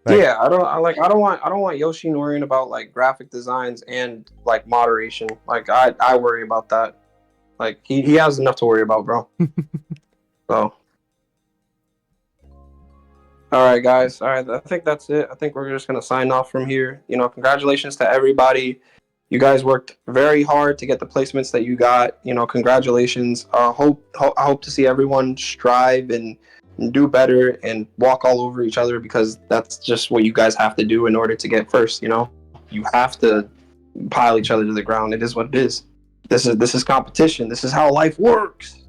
Yeah, I don't want Yoshi worrying about like graphic designs and like moderation. Like I worry about that. Like he has enough to worry about, bro. So. All right, guys. All right, I think that's it. I think we're just gonna sign off from here. Congratulations to everybody. You guys worked very hard to get the placements that you got. Congratulations. I hope to see everyone strive and do better and walk all over each other, because that's just what you guys have to do in order to get first. You have to pile each other to the ground. It is what it is. This is competition. This is how life works.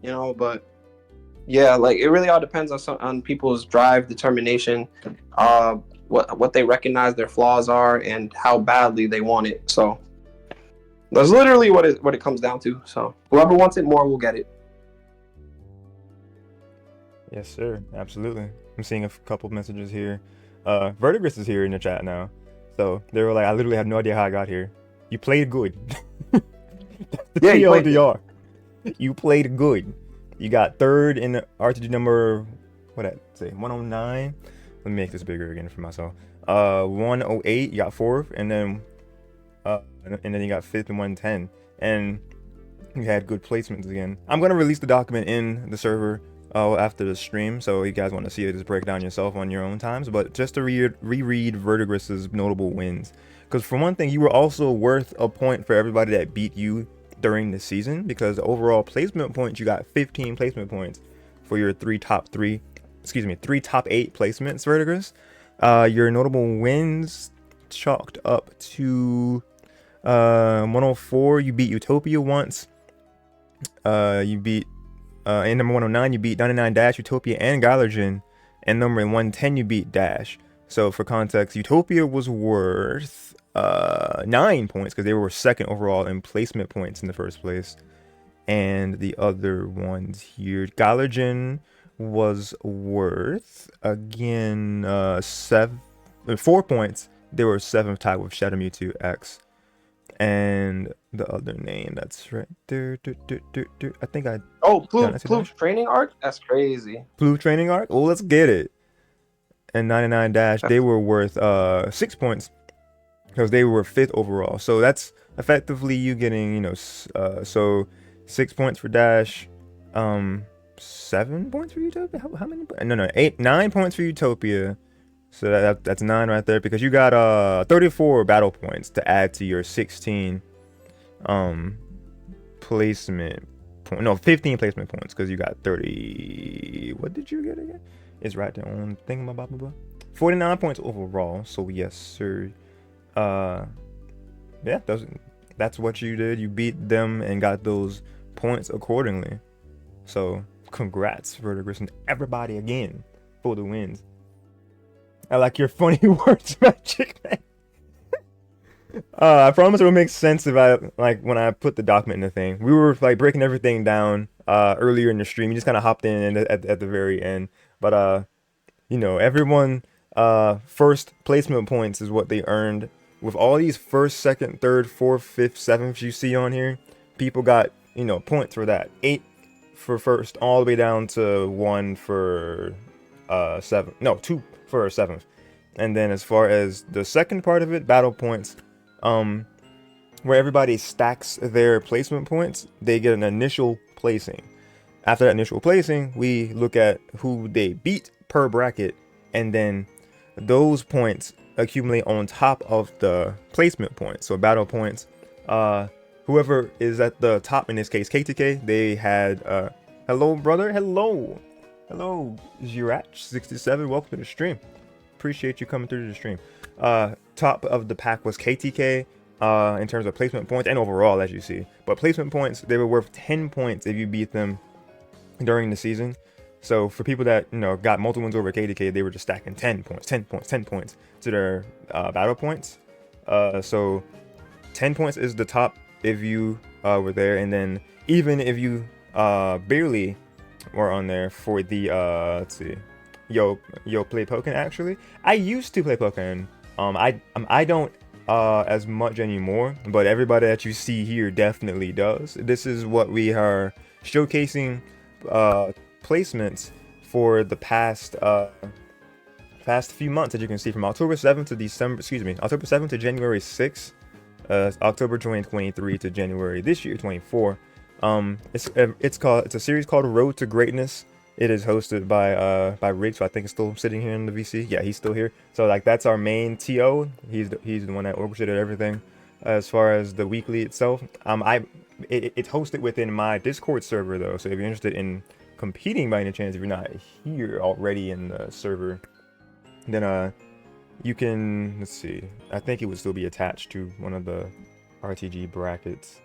But. Yeah, like it really all depends on people's drive, determination, what they recognize their flaws are, and how badly they want it. So that's literally what it comes down to. So whoever wants it more will get it. Yes, sir. Absolutely. I'm seeing a couple messages here. Verdigris is here in the chat now. So they were like, I literally have no idea how I got here. You played good. That's the TLDR. You played good. You got third in the RTG number, what I say, 109. Let me make this bigger again for myself. 108. You got fourth, and then you got fifth and 110. And you had good placements again. I'm gonna release the document in the server after the stream, so you guys want to see it, just break down yourself on your own times. But just to reread Verdigris's notable wins, because for one thing, you were also worth a point for everybody that beat you during the season, because the overall placement points, you got 15 placement points for your three top 8 placements, Verdigris. Your notable wins chalked up to 104. You beat Utopia once. You beat in number 109 you beat 99 Dash, Utopia, and Gylergen. And number 110 you beat Dash. So for context, Utopia was worth 9 points because they were second overall in placement points in the first place. And the other ones here, Gylergen was worth again 4 points. They were 7th tied with Shadow Mewtwo X. And the other name that's right there, I think I Plu training arc. That's crazy. Plu training arc. Oh, let's get it. And 99 Dash, they were worth 6 points because they were 5th overall. So that's effectively you getting, so 6 points for Dash, 7 points for Utopia. How many? No, 9 points for Utopia. So that's 9 right there, because you got 34 battle points to add to your 16 placement point. No, 15 placement points, because you got 30. What did you get again? It's right there on thingamababa. 49 points overall. So yes, sir. Yeah, that's what you did. You beat them and got those points accordingly. So congrats, Verdigris, and everybody again for the wins. I like your funny words, Magic Man. I promise it'll make sense if I like when I put the document in the thing. We were like breaking everything down earlier in the stream. You just kind of hopped in at the very end. But everyone first placement points is what they earned. With all these first, second, third, fourth, fifth, seventh you see on here, people got, points for that. 8 for first, all the way down to 1 for seventh. No, 2 for seventh. And then as far as the second part of it, battle points, um, where everybody stacks their placement points, they get an initial placing. After that initial placing, we look at who they beat per bracket, and then those points accumulate on top of the placement points. So battle points. Whoever is at the top, in this case KTK, they had hello brother, hello Jirach67, welcome to the stream. Appreciate you coming through the stream. Top of the pack was KTK in terms of placement points and overall, as you see. But placement points, they were worth 10 points if you beat them during the season. So for people that got multiple wins over KTK, they were just stacking 10 points to their battle points. So 10 points is the top if you were there, and then even if you barely were on there for the let's see, yo play Pokken. Actually, I used to play Pokken. I don't as much anymore, but everybody that you see here definitely does. This is what we are showcasing placements for the past few months, as you can see, from October 7th to October 7th to January 6th, October 2023 to January this year 24. It's a series called Road to Greatness. It is hosted by Rick, so I think it's still sitting here in the VC. Yeah, he's still here. So like that's our main TO. He's the one that orchestrated everything. As far as the weekly itself, it's hosted within my Discord server though. So if you're interested in competing by any chance, if you're not here already in the server, then you can, let's see, I think it would still be attached to one of the RTG brackets.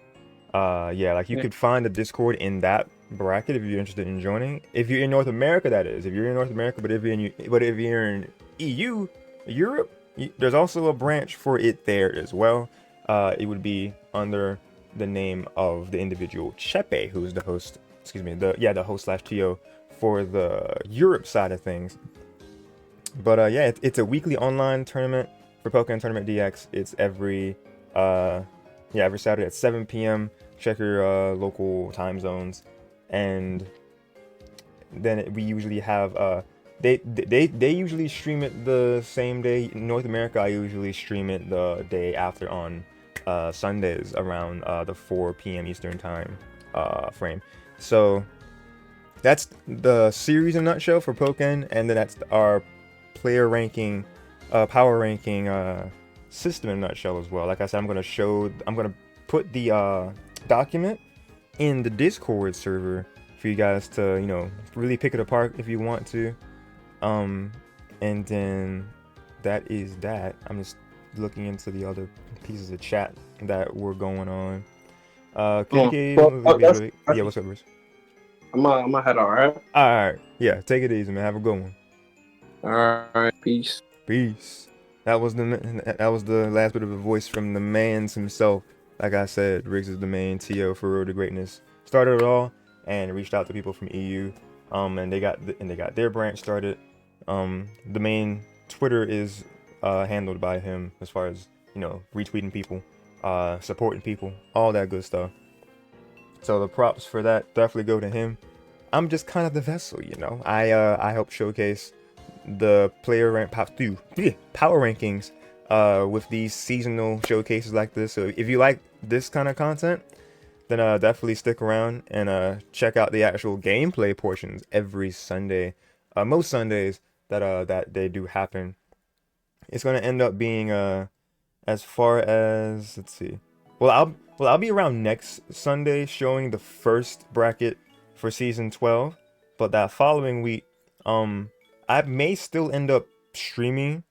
Yeah, like you could find the Discord in that bracket if you're interested in joining. If you're in North America, that is. If you're in North America, but if you're in EU, Europe, there's also a branch for it there as well. It would be under the name of the individual Chepe, who's the host. Excuse me, the host / TO for the Europe side of things. But yeah, it's a weekly online tournament for Pokken Tournament DX. It's every Saturday at 7 p.m. Check your local time zones, and then we usually have they usually stream it the same day. In North America, I usually stream it the day after on Sundays around the 4 p.m. Eastern time frame. So that's the series in a nutshell for Pokken, and then that's our player ranking, power ranking system in a nutshell as well. Like I said, I'm gonna put the document in the Discord server for you guys to really pick it apart if you want to. And then that is that. I'm just looking into the other pieces of chat that were going on. KK, yeah, what's up, Bruce? I'm gonna head out, alright? Alright, yeah, take it easy, man. Have a good one. Alright, peace. Peace. That was the last bit of a voice from the man's himself. Like I said, Riggs is the main TO for Road to Greatness. Started it all and reached out to people from EU, and they got their branch started. The main Twitter is handled by him as far as retweeting people, supporting people, all that good stuff. So the props for that definitely go to him. I'm just kind of the vessel, I help showcase the power rankings with these seasonal showcases like this. So if you like this kind of content, then definitely stick around and check out the actual gameplay portions every Sunday. Most Sundays that they do happen. It's gonna end up being as far as, let's see. I'll be around next Sunday showing the first bracket for season 12, but that following week, I may still end up streaming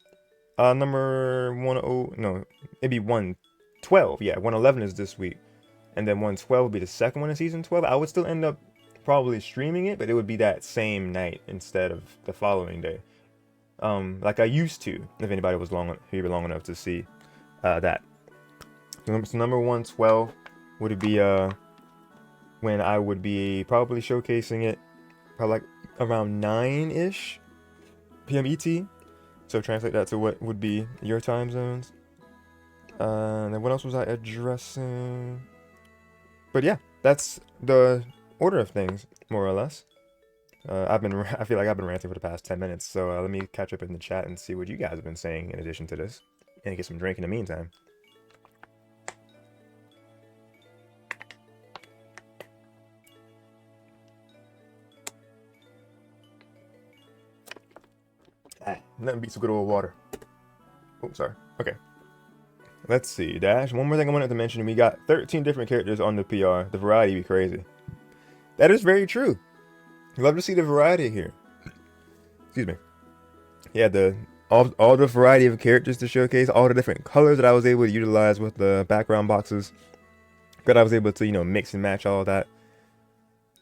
number 112. Yeah, 111 is this week, and then 112 will be the second one in season 12. I would still end up probably streaming it, but it would be that same night instead of the following day, like I used to, if anybody was here long enough to see that. So number 112 would be when I would be probably showcasing it probably like around 9-ish p.m. ET. So translate that to what would be your time zones. And then what else was I addressing? But yeah, that's the order of things, more or less. I feel like I've been ranting for the past 10 minutes, so let me catch up in the chat and see what you guys have been saying in addition to this, and get some drink in the meantime. Nothing beats some good old water. Oh, sorry. Okay. Let's see, Dash. One more thing I wanted to mention. We got 13 different characters on the PR. The variety be crazy. That is very true. Love to see the variety here. Excuse me. Yeah, all the variety of characters to showcase, all the different colors that I was able to utilize with the background boxes. That I was able to, you know, mix and match all that.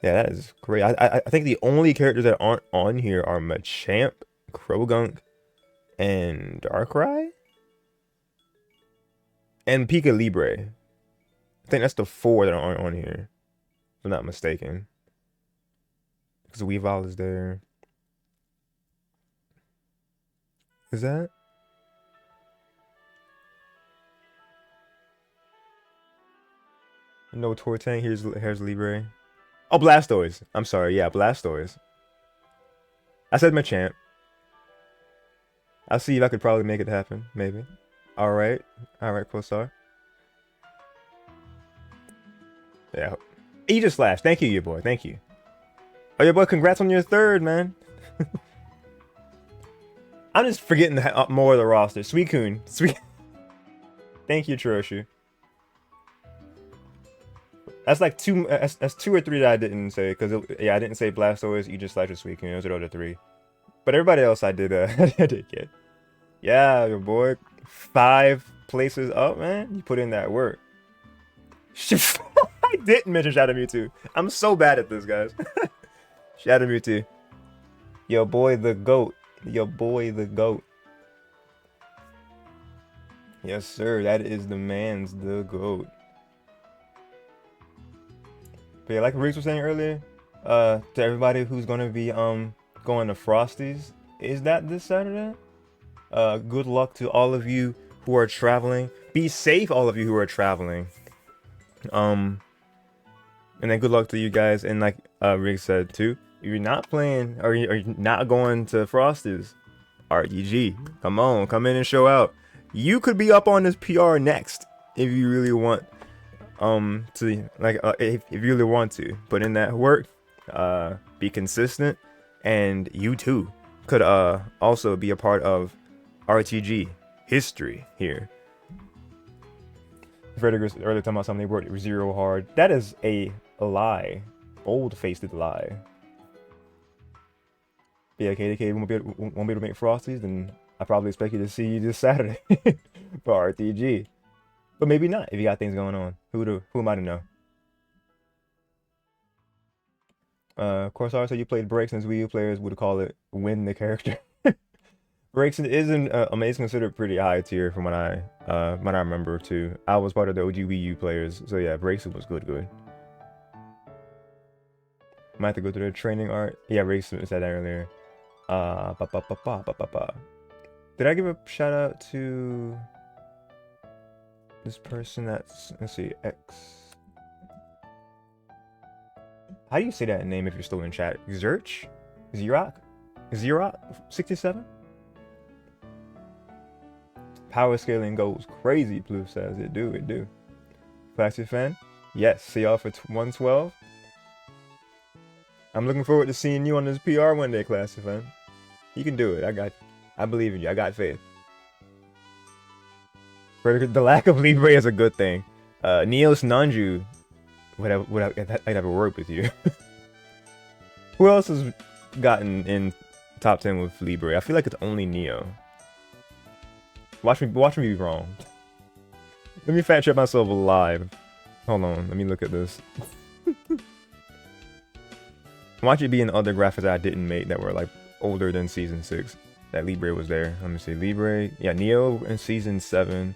Yeah, that is great. I think the only characters that aren't on here are Machamp, Krogunk, and Darkrai, and Pika Libre. I think that's the 4 that aren't on here, if I'm not mistaken. Because Weavile is there. Is that? No Tortank. Here's Libre. Oh, Blastoise. I'm sorry. Yeah, Blastoise. I said Machamp. I'll see if I could probably make it happen. Maybe. All right, Pulsar. Yeah. Aegis Slash. Thank you, your boy. Thank you. Oh, your boy. Congrats on your 3rd, man. I'm just forgetting more of the roster. Suicune. Thank you, Troshu. That's like 2. That's 2 or 3 that I didn't say because yeah, I didn't say Blastoise, Aegis Slash, or Suicune. Those are the other 3. But everybody else I did I did get. Yeah, your boy. 5 places up, man. You put in that work. I didn't mention Shadow Mewtwo. I'm so bad at this, guys. Shadow Mewtwo. Your boy the GOAT. Your boy the GOAT. Yes, sir. That is the man's the GOAT. But yeah, like Riggs was saying earlier, to everybody who's gonna be going to Frosty's, is that this Saturday? Good luck to all of you who are traveling. Be safe, all of you who are traveling. And then good luck to you guys. And like Riggs said too, if you're not playing or you're not going to Frosty's, RTG, come in and show out. You could be up on this PR next if you really want to, like, if you really want to put in that work, be consistent, and you too could also be a part of RTG history here. Frederick was earlier talking about something they wrote zero hard. That is a lie, bold-faced lie. But yeah, KDK won't be able to make Frosties, then I probably expect you to see you this Saturday for RTG. But maybe not if you got things going on. Who am I to know? Corsair said you played Breaks, and Wii U players would call it win the character. Breaks is amazing, considered pretty high tier from what I remember too. I was part of the OG Wii U players, so yeah, Breaks was good. Might have to go through the training art. Yeah, Breaks said that earlier. Did I give a shout out to this person that's, let's see, X. How do you say that name if you're still in chat? Zerch? Xerox? 67? Power scaling goes crazy, Plouf says. It do. Classic fan? Yes, see y'all for 112. I'm looking forward to seeing you on this PR one day, Classic fan. You can do it. I believe in you. I got faith. The lack of Libre is a good thing. Neos Nanju I'd have a word with you. Who else has gotten in top 10 with Libre? I feel like it's only Neo. Watch me be wrong. Let me fact check myself live. Hold on, let me look at this. Watch it be in other graphics that I didn't make that were like older than season 6. That Libre was there. Let me see, Libre. Yeah, Neo in season 7.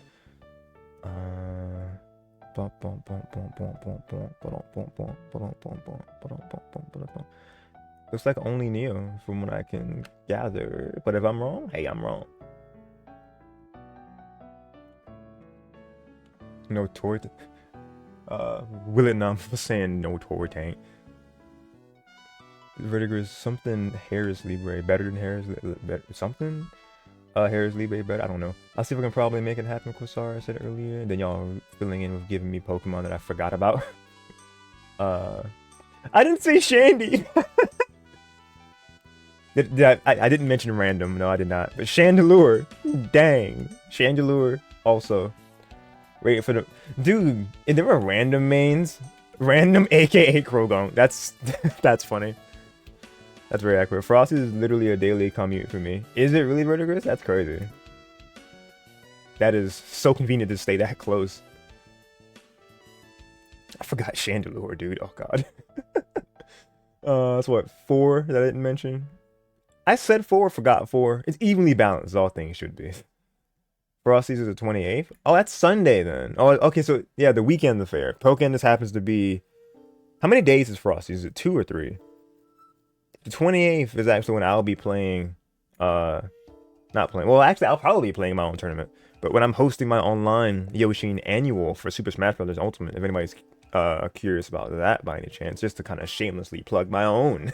Looks like only Neo from what I can gather. But if I'm wrong, hey, I'm wrong. No tort. Will it not for saying no tort tank? Vertiger's something Harris Libre better than Harris something. Harris Libre better. I don't know. I'll see if I can probably make it happen. Quasar, I said earlier. Then y'all filling in with giving me Pokemon that I forgot about. I didn't say Shandy. I didn't mention random. No, I did not. But Chandelure. Dang. Chandelure also. Wait for the dude. If there were random mains, random AKA Krogong. That's funny. That's very accurate. Frost is literally a daily commute for me. Is it really Vertigress? That's crazy. That is so convenient to stay that close. I forgot Chandelure, dude. Oh god. That's what, 4 that I didn't mention. I said 4, forgot 4. It's evenly balanced, all things should be. Frosty's is the 28th. Oh, that's Sunday then. Oh, okay, so yeah, the weekend of the fair. Pokken, this happens to be. How many days is Frosty's? Is it 2 or 3? The 28th is actually when I'll be playing, not playing, well, actually, I'll probably be playing my own tournament, but when I'm hosting my online Yoshin annual for Super Smash Bros. Ultimate, if anybody's curious about that by any chance, just to kind of shamelessly plug my own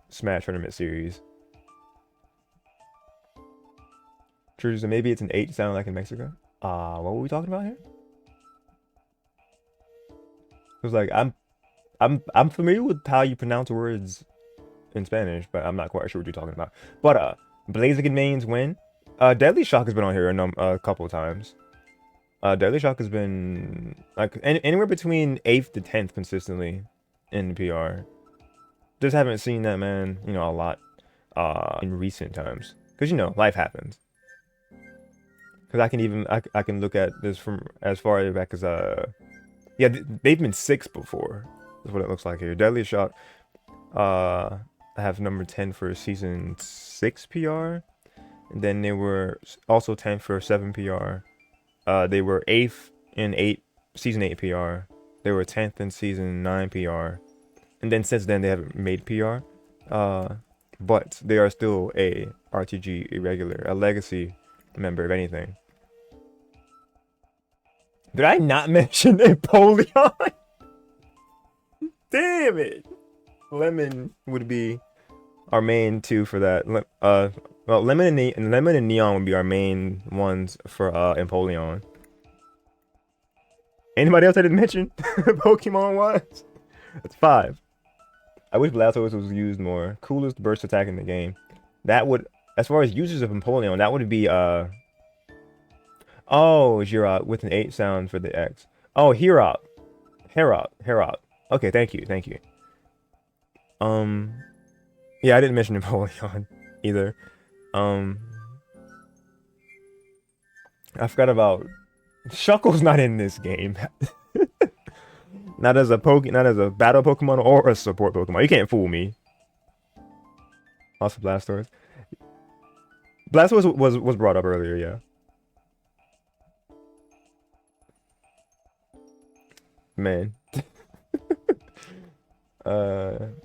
Smash Tournament series. True, so maybe it's an 8 sound like in Mexico. What were we talking about here? It was like, I'm familiar with how you pronounce words in Spanish, but I'm not quite sure what you're talking about. But Blaziken mains win. Deadly Shock has been on here a couple of times. Deadly Shock has been like anywhere between 8th to 10th consistently in the PR. Just haven't seen that man, you know, a lot in recent times, because you know life happens. Because I can look at this from as far back as yeah, they've been 6 before. That's what it looks like here. Deadly Shock. I have number 10 for season 6 PR. And then they were also 10 for 7 PR. They were 8th in season 8 PR. They were 10th in season 9 PR. And then since then they haven't made PR. But they are still a RTG irregular, a legacy member if anything. Did I not mention Napoleon? Damn it! Lemon would be our main 2 for that. Well, Lemon and Neon would be our main ones for Empoleon. Anybody else I didn't mention? Pokemon wise? That's 5. I wish Blastoise was used more. Coolest burst attack in the game. That would, as far as users of Empoleon, that would be oh, Giroud with an 8 sound for the X. Oh, Herop. Okay, thank you. Yeah, I didn't mention Napoleon either. I forgot about Shuckle's not in this game. Not as a battle Pokemon or a support Pokemon. You can't fool me. Also Blastoise. Blastoise was brought up earlier, yeah. Man.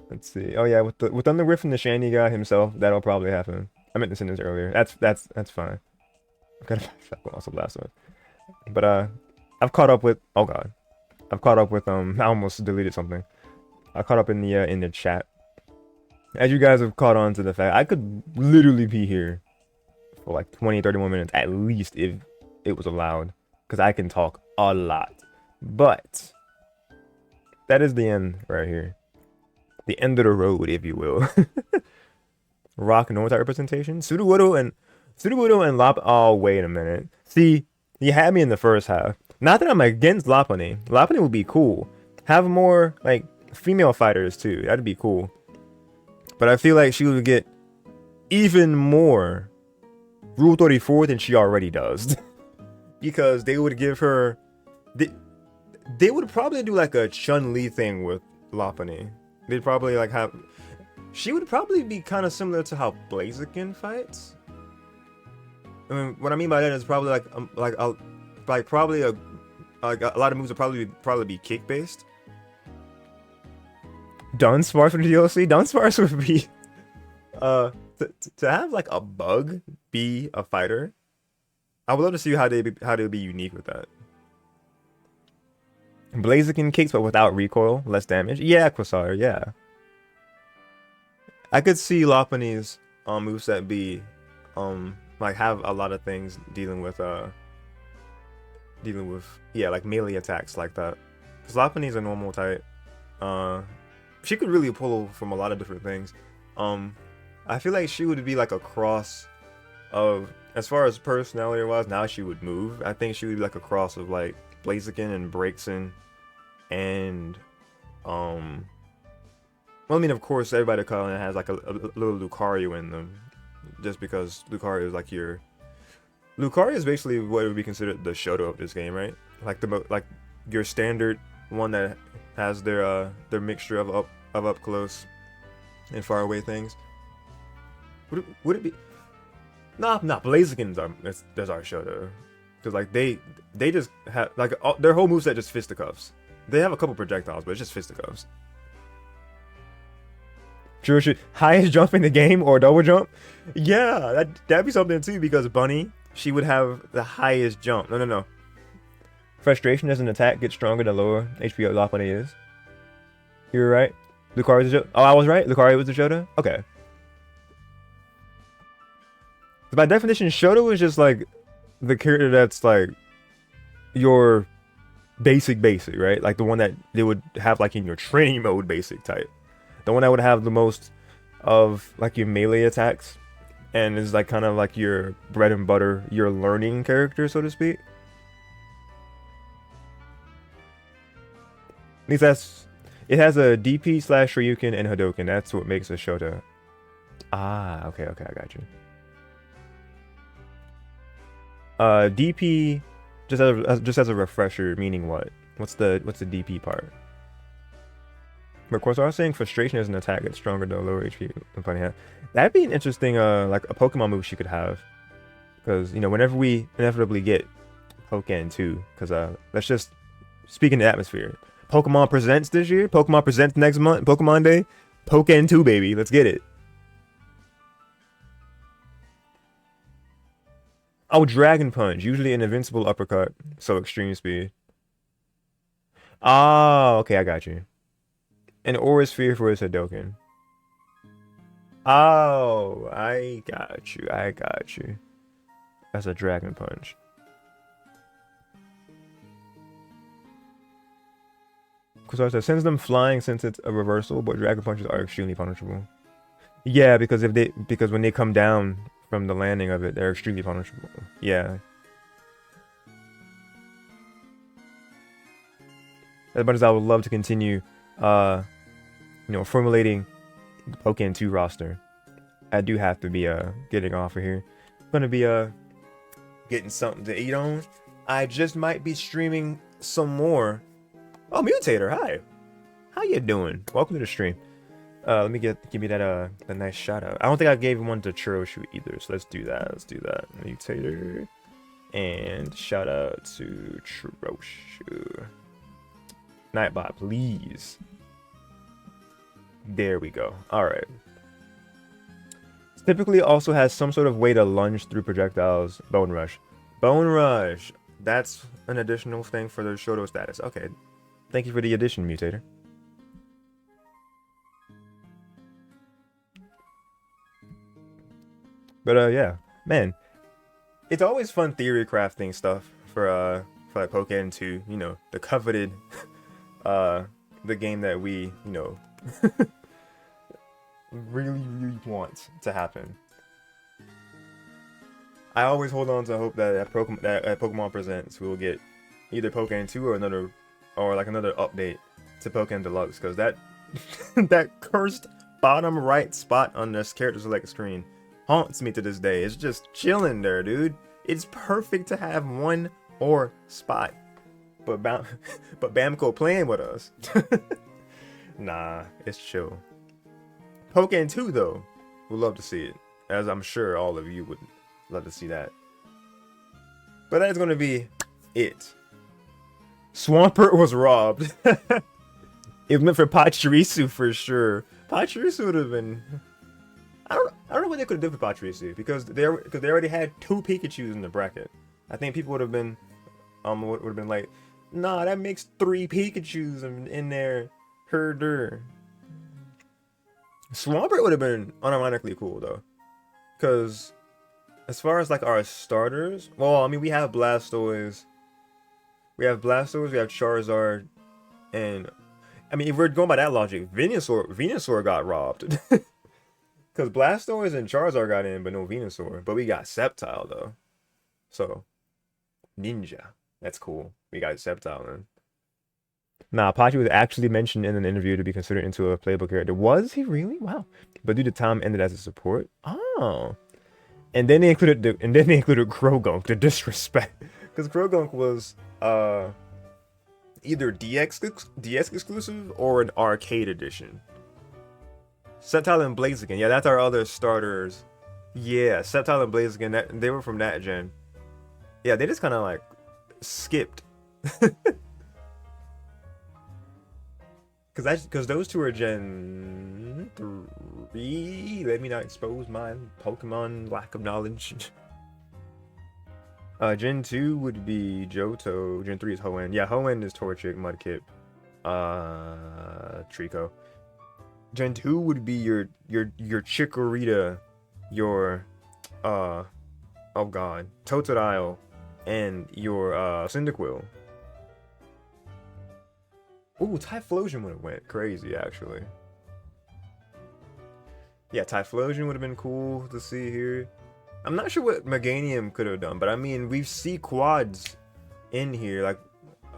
Let's see. Oh yeah, with Thunder Rift and the Shandy guy himself, that'll probably happen. I meant to send this earlier. That's fine. I've got to also Blastoise. But I've caught up with, oh god. I've caught up with I almost deleted something. I caught up in the chat. As you guys have caught on to the fact I could literally be here for like 20-30 more minutes at least if it was allowed, because I can talk a lot. But that is the end right here. The end of the road, if you will. Rock no type representation. Sudowoodo and Lop. Oh, wait a minute. See, you had me in the first half. Not that I'm against Lopunny. Lopunny would be cool. Have more like female fighters too. That'd be cool. But I feel like she would get even more Rule 34 than she already does. Because they would give her, they would probably do like a Chun-Li thing with Lopunny. They'd probably like have, she would probably be kind of similar to how Blaziken fights. I mean, what I mean by that is probably like probably a a lot of moves would probably be kick based. Dunsparce for the DLC. Dunsparce would be to have like a bug be a fighter. I would love to see how they'd be unique with that. Blaziken kicks, but without recoil, less damage. Yeah, Quasar, yeah. I could see Lopunny's moveset be like have a lot of things dealing with yeah, like melee attacks like that. Because Lopunny's a normal type. She could really pull from a lot of different things. I feel like she would be like a cross of, as far as personality wise, now she would move. I think she would be like a cross of like Blaziken and Braixen and well, I mean, of course, everybody calling it has like a little Lucario in them, just because Lucario is like Lucario is basically what would be considered the Shoto of this game, right? Like like your standard one that has their mixture of up close and far away things. Would it be? Nah, Blaziken's there's our Shoto, because like they just have like their whole moveset just fisticuffs. They have a couple projectiles, but it's just fisticuffs. True. Highest jump in the game or double jump? Yeah, that'd be something too, because Bunny, she would have the highest jump. No. Frustration as an attack gets stronger the lower HP Lopunny is. You were right. Lucario's the Shoto. Oh, I was right. Lucario was the Shoto? Okay. By definition, Shoto is just like the character that's like your basic, right? Like the one that they would have like in your training mode basic type. The one that would have the most of like your melee attacks and is like kind of like your bread and butter, your learning character, so to speak. At least it has a DP / Shoryuken and Hadouken. That's what makes a Shoto. Ah, okay, I got you. DP just as a refresher, meaning what? What's the DP part? But of course, I was saying frustration as an attack gets stronger the lower HP. That'd be an interesting like a Pokemon move she could have, because you know whenever we inevitably get Pokken 2, because let's just speak in the atmosphere. Pokemon Presents this year. Pokemon Presents next month. Pokemon Day. Pokken 2, baby. Let's get it. Oh, Dragon Punch. Usually an invincible uppercut, so extreme speed. Oh, okay, I got you. An Aura Sphere for his Hadouken. Oh, I got you. That's a Dragon Punch. Because I sends them flying since it's a reversal, but Dragon Punches are extremely punishable. Yeah, because when they come down from the landing of it, they're extremely punishable. Yeah. As much as I would love to continue, formulating the Pokken 2 roster, I do have to be getting off of here. I'm gonna be getting something to eat on. I just might be streaming some more. Oh, Mutator, hi. How you doing? Welcome to the stream. Let me give me that a nice shout out. I don't think I gave one to Churoshu either, so let's do that. Mutator. And shout out to Churoshu. Nightbot, please. There we go. Alright. Typically also has some sort of way to lunge through projectiles. Bone Rush. Bone Rush. That's an additional thing for the Shoto status. Okay. Thank you for the addition, Mutator. But yeah, man, it's always fun theory crafting stuff for like Pokken 2, you know, the coveted the game that we, you know, really want to happen. I always hold on to hope that at Pokemon Presents we will get either Pokken 2 or another update to Pokken Deluxe, because that that cursed bottom right spot on this character select screen haunts me to this day. It's just chilling there, dude. It's perfect to have one or spot, but Bamco playing with us. Nah, it's chill. Pokken 2 though, would love to see it, as I'm sure all of you would love to see that. But that's gonna be it Swampert was robbed. It meant for Pachirisu for sure. Pachirisu would have been. I don't know what they could have done for Pachirisu because they already had 2 Pikachus in the bracket. I think people would have been like, nah, that makes 3 Pikachus in there. Herder. Swampert would have been unironically cool though, because as far as like our starters, well, I mean we have Blastoise, we have Charizard, and I mean if we're going by that logic, Venusaur got robbed. Because Blastoise and Charizard got in, but no Venusaur. But we got Sceptile, though. So, Ninja. That's cool. We got Sceptile, then. Nah, Pachi was actually mentioned in an interview to be considered into a playable character. Was he really? Wow. But due to time, ended as a support. Oh. And then they included Krogunk, the disrespect. Because Krogunk was either DX exclusive or an arcade edition. Sceptile and Blaziken, yeah, that's our other starters. Yeah, Sceptile and Blaziken, they were from that gen. Yeah, they just kind of like skipped. Cause those 2 are Gen 3. Let me not expose my Pokemon lack of knowledge. Gen 2 would be Johto. Gen 3 is Hoenn. Yeah, Hoenn is Torchic, Mudkip, Trico. Gen 2 would be your Chikorita, your oh god, Totodile, and your Cyndaquil. Ooh, Typhlosion would have went crazy actually. Yeah, Typhlosion would have been cool to see here. I'm not sure what Meganium could have done, but I mean we see quads in here, like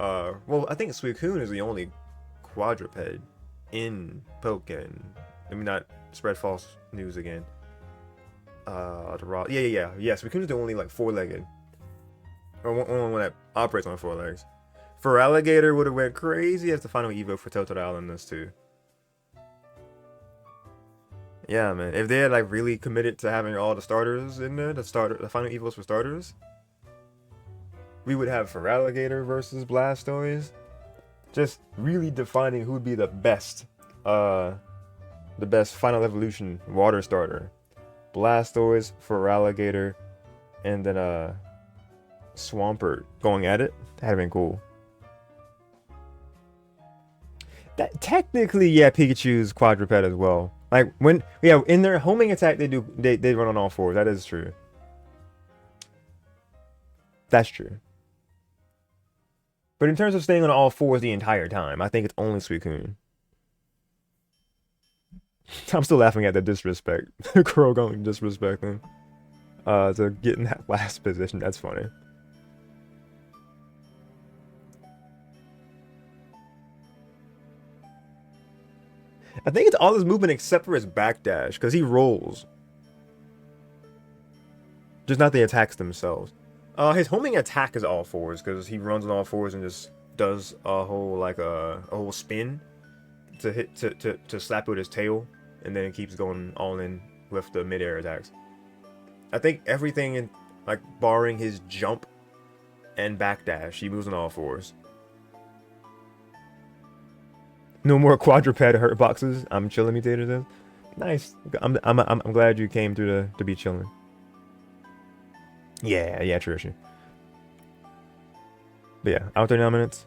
well I think Suicune is the only quadruped in Pokken. Let me not spread false news again. Yeah. Suicune is the only like 4-legged, or one that operates on 4 legs. Feraligatr would have went crazy as the final evo for Totodile in this too. Yeah, man. If they had like really committed to having all the starters in there, the final evos for starters, we would have Feraligatr versus Blastoise. Just really defining who would be the best final evolution water starter. Blastoise, Feraligatr, and then Swampert going at it. That'd have been cool. That technically, yeah, Pikachu's quadruped as well. Like when in their homing attack they run on all 4s. That is true. That's true. But in terms of staying on all 4s the entire time, I think it's only Suicune. I'm still laughing at the disrespect. Krogunk disrespecting. To get in that last position. That's funny. I think it's all his movement except for his backdash, because he rolls. Just not the attacks themselves. His homing attack is all 4s because he runs on all 4s and just does a whole a whole spin to hit to slap it with his tail, and then it keeps going all in with the mid-air attacks. I think everything in like barring his jump and backdash, he moves on all 4s. No more quadruped hurt boxes. I'm chilling, mutator says. Nice. I'm glad you came through to be chilling. Yeah, true issue. But yeah, out there nominates.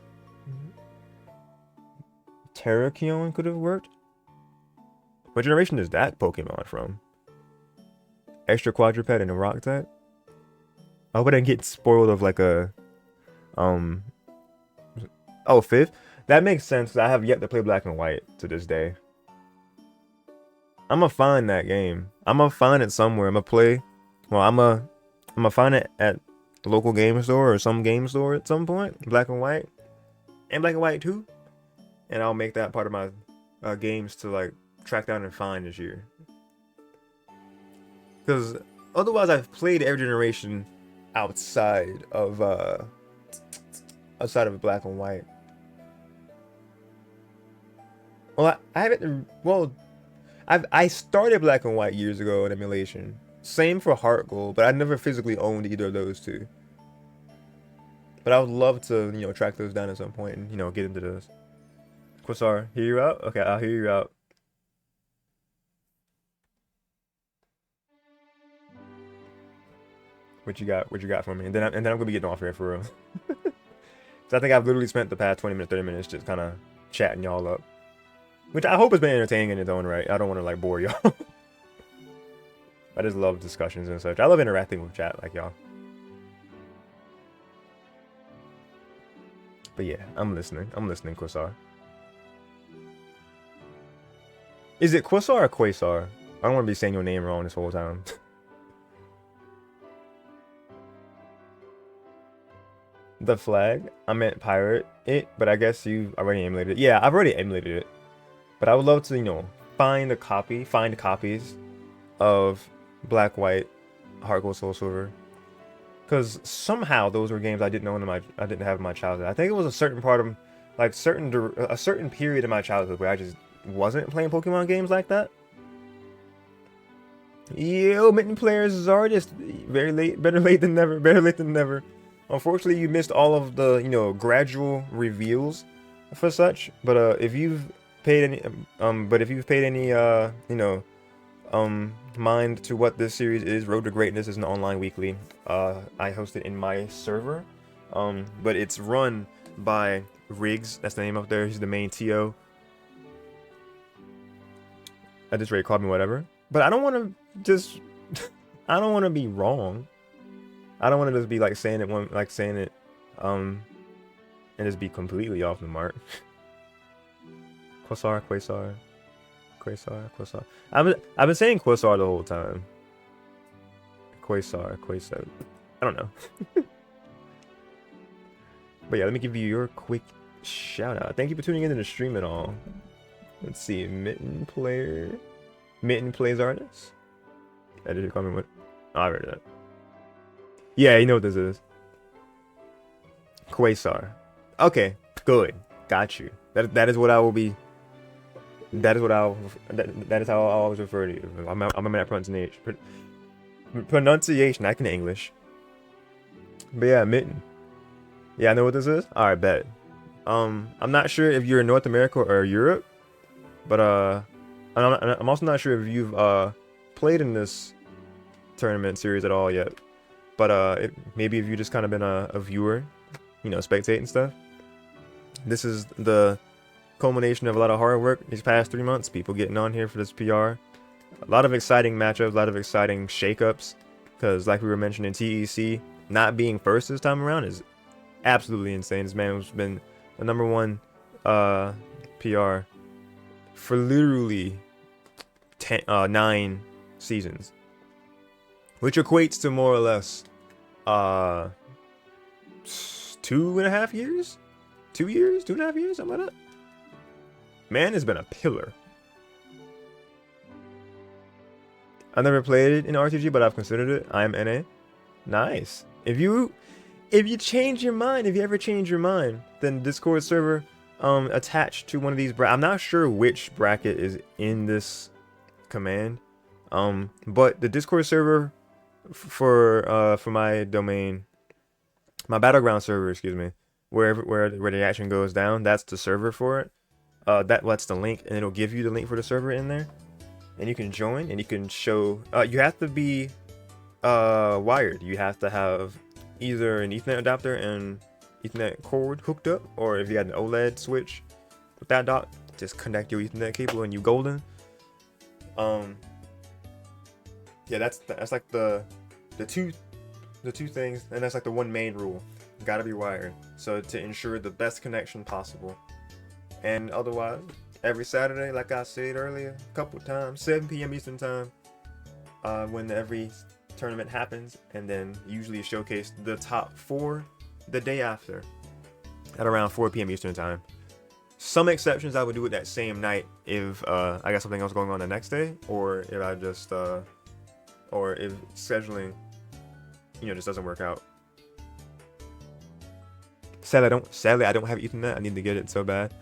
Terrakion could have worked. What generation is that Pokemon from? Extra quadruped and a rock type? I hope I didn't get spoiled of like a oh, 5th? That makes sense. I have yet to play Black and White to this day. I'm gonna find that game. I'm gonna find it somewhere. I'm gonna find it at the local game store or some game store at some point. Black and White. And Black and White 2. And I'll make that part of my games to like track down and find this year. Because otherwise I've played every generation outside of Black and White. Well, I haven't. Well, I started Black and White years ago in emulation. Same for Heart Gold, but I never physically owned either of those two. But I would love to, track those down at some point and, get into those. Quasar, hear you out? Okay, I'll hear you out. What you got? What you got for me? And then I'm gonna be getting off here for real. So I think I've literally spent the past 20 minutes, 30 minutes just kind of chatting y'all up, which I hope has been entertaining in its own right. I don't want to like bore y'all. I just love discussions and such. I love interacting with chat like y'all. But yeah, I'm listening. I'm listening, Quasar. Is it Quasar or Quasar? I don't want to be saying your name wrong this whole time. The flag? I meant pirate it, but I guess you already emulated it. Yeah, I've already emulated it. But I would love to, find copies of Black, White, Heart Gold, Soul Silver. Because somehow those were games I didn't have in my childhood. I think it was a certain part of, like, a certain period in my childhood where I just wasn't playing Pokemon games like that. Yo, Mitten players is artist. Very late, better late than never, better late than never. Unfortunately, you missed all of the, gradual reveals for such. But if you've paid any, mind to what this series is, Road to Greatness is an online weekly. I host it in my server. But it's run by Riggs. That's the name up there. He's the main TO. At this rate, call me whatever. But I don't want to just. I don't want to be wrong. I don't want to just be saying it, and just be completely off the mark. Quasar. I've been saying Quasar the whole time. Quasar. I don't know. But yeah, let me give you your quick shout out. Thank you for tuning into the stream at all. Let's see, Mitten plays artist. Editor comment what? Oh, I read that. Yeah, you know what this is. Quasar. Okay, good. Got you. That is what I will be. That is how I'll always refer to you. I'm that pronunciation. I can English. But yeah, Mitten. Yeah, I know what this is. All right, bet. I'm not sure if you're in North America or Europe, but I'm also not sure if you've played in this tournament series at all yet. But maybe if you just kind of been a viewer, spectating stuff. This is the culmination of a lot of hard work these past 3 months. People getting on here for this PR. A lot of exciting matchups, a lot of exciting shakeups. Because like we were mentioning, TEC not being first this time around is absolutely insane. This man has been the #1 PR for literally 9 seasons, which equates to more or less 2.5 years, 2.5 years, something like that. Man has been a pillar. I never played it in RTG, but I've considered it. I'm NA. Nice. If you change your mind, if you ever change your mind, then Discord server attached to one of these I'm not sure which bracket is in this command. But the Discord server for my domain, my battleground server, excuse me, where the action goes down, that's the server for it. That's the link, and it'll give you the link for the server in there, and you can join and you can show. You have to be wired. You have to have either an Ethernet adapter and Ethernet cord hooked up, or if you got an OLED switch with that dock, just connect your Ethernet cable and you golden. Yeah, that's like the two things, and that's like the one main rule. Gotta be wired, so to ensure the best connection possible. And otherwise, every Saturday, like I said earlier, a couple times, 7 p.m. Eastern time, when every tournament happens, and then usually showcase the top 4 the day after at around 4 p.m. Eastern time. Some exceptions, I would do it that same night if I got something else going on the next day, or if I just or if scheduling, just doesn't work out. Sadly, I don't have Ethernet. I need to get it so bad.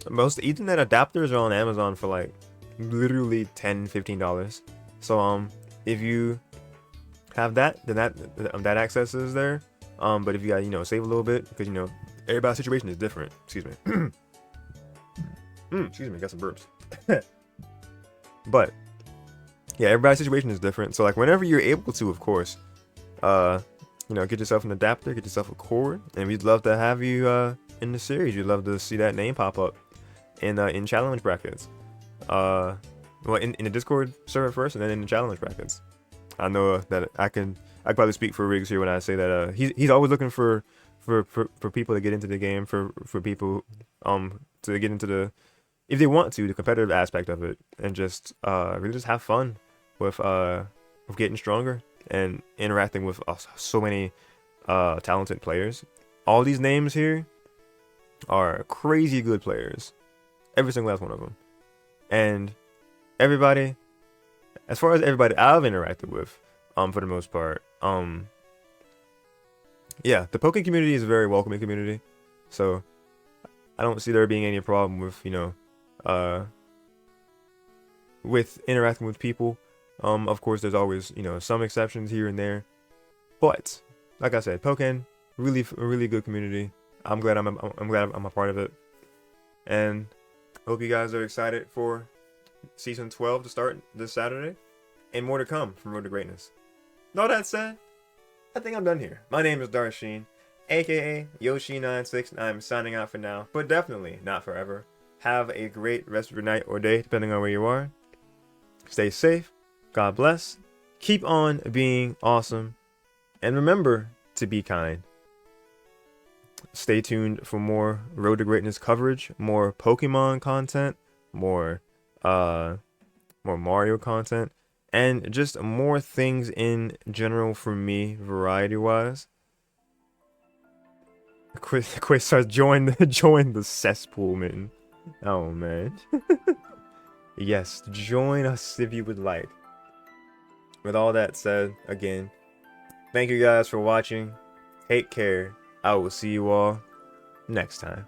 Most Ethernet adapters are on Amazon for like literally $10-15. So if you have that, then that access is there. But if you got, save a little bit, because everybody's situation is different. Excuse me. Excuse me, got some burps. But yeah, everybody's situation is different. So like whenever you're able to, of course, get yourself an adapter, get yourself a cord, and we'd love to have you in the series. We'd love to see that name pop up in challenge brackets. Well, in the Discord server first, and then in the challenge brackets. I know that I can probably speak for Riggs here when I say that he's always looking for people to get into the game, for people to get into the, if they want to, the competitive aspect of it, and just really just have fun with getting stronger and interacting with so many talented players. All these names here are crazy good players, every single last one of them, and everybody, as far as everybody I've interacted with, for the most part, yeah, the Pokken community is a very welcoming community, so I don't see there being any problem with with interacting with people. Of course, there's always some exceptions here and there, but like I said, Pokken, really good community. I'm glad I'm a part of it, and hope you guys are excited for season 12 to start this Saturday, and more to come from Road to Greatness. With all that said, I think I'm done here. My name is Darsheen, aka Yoshi96, and I'm signing out for now, but definitely not forever. Have a great rest of your night or day, depending on where you are. Stay safe, God bless, keep on being awesome, and remember to be kind. Stay tuned for more Road to Greatness coverage, more Pokemon content, more Mario content, and just more things in general for me, variety-wise. Quick starts join the cesspool, man. Oh man. Yes, join us if you would like. With all that said, again, thank you guys for watching. Take care. I will see you all next time.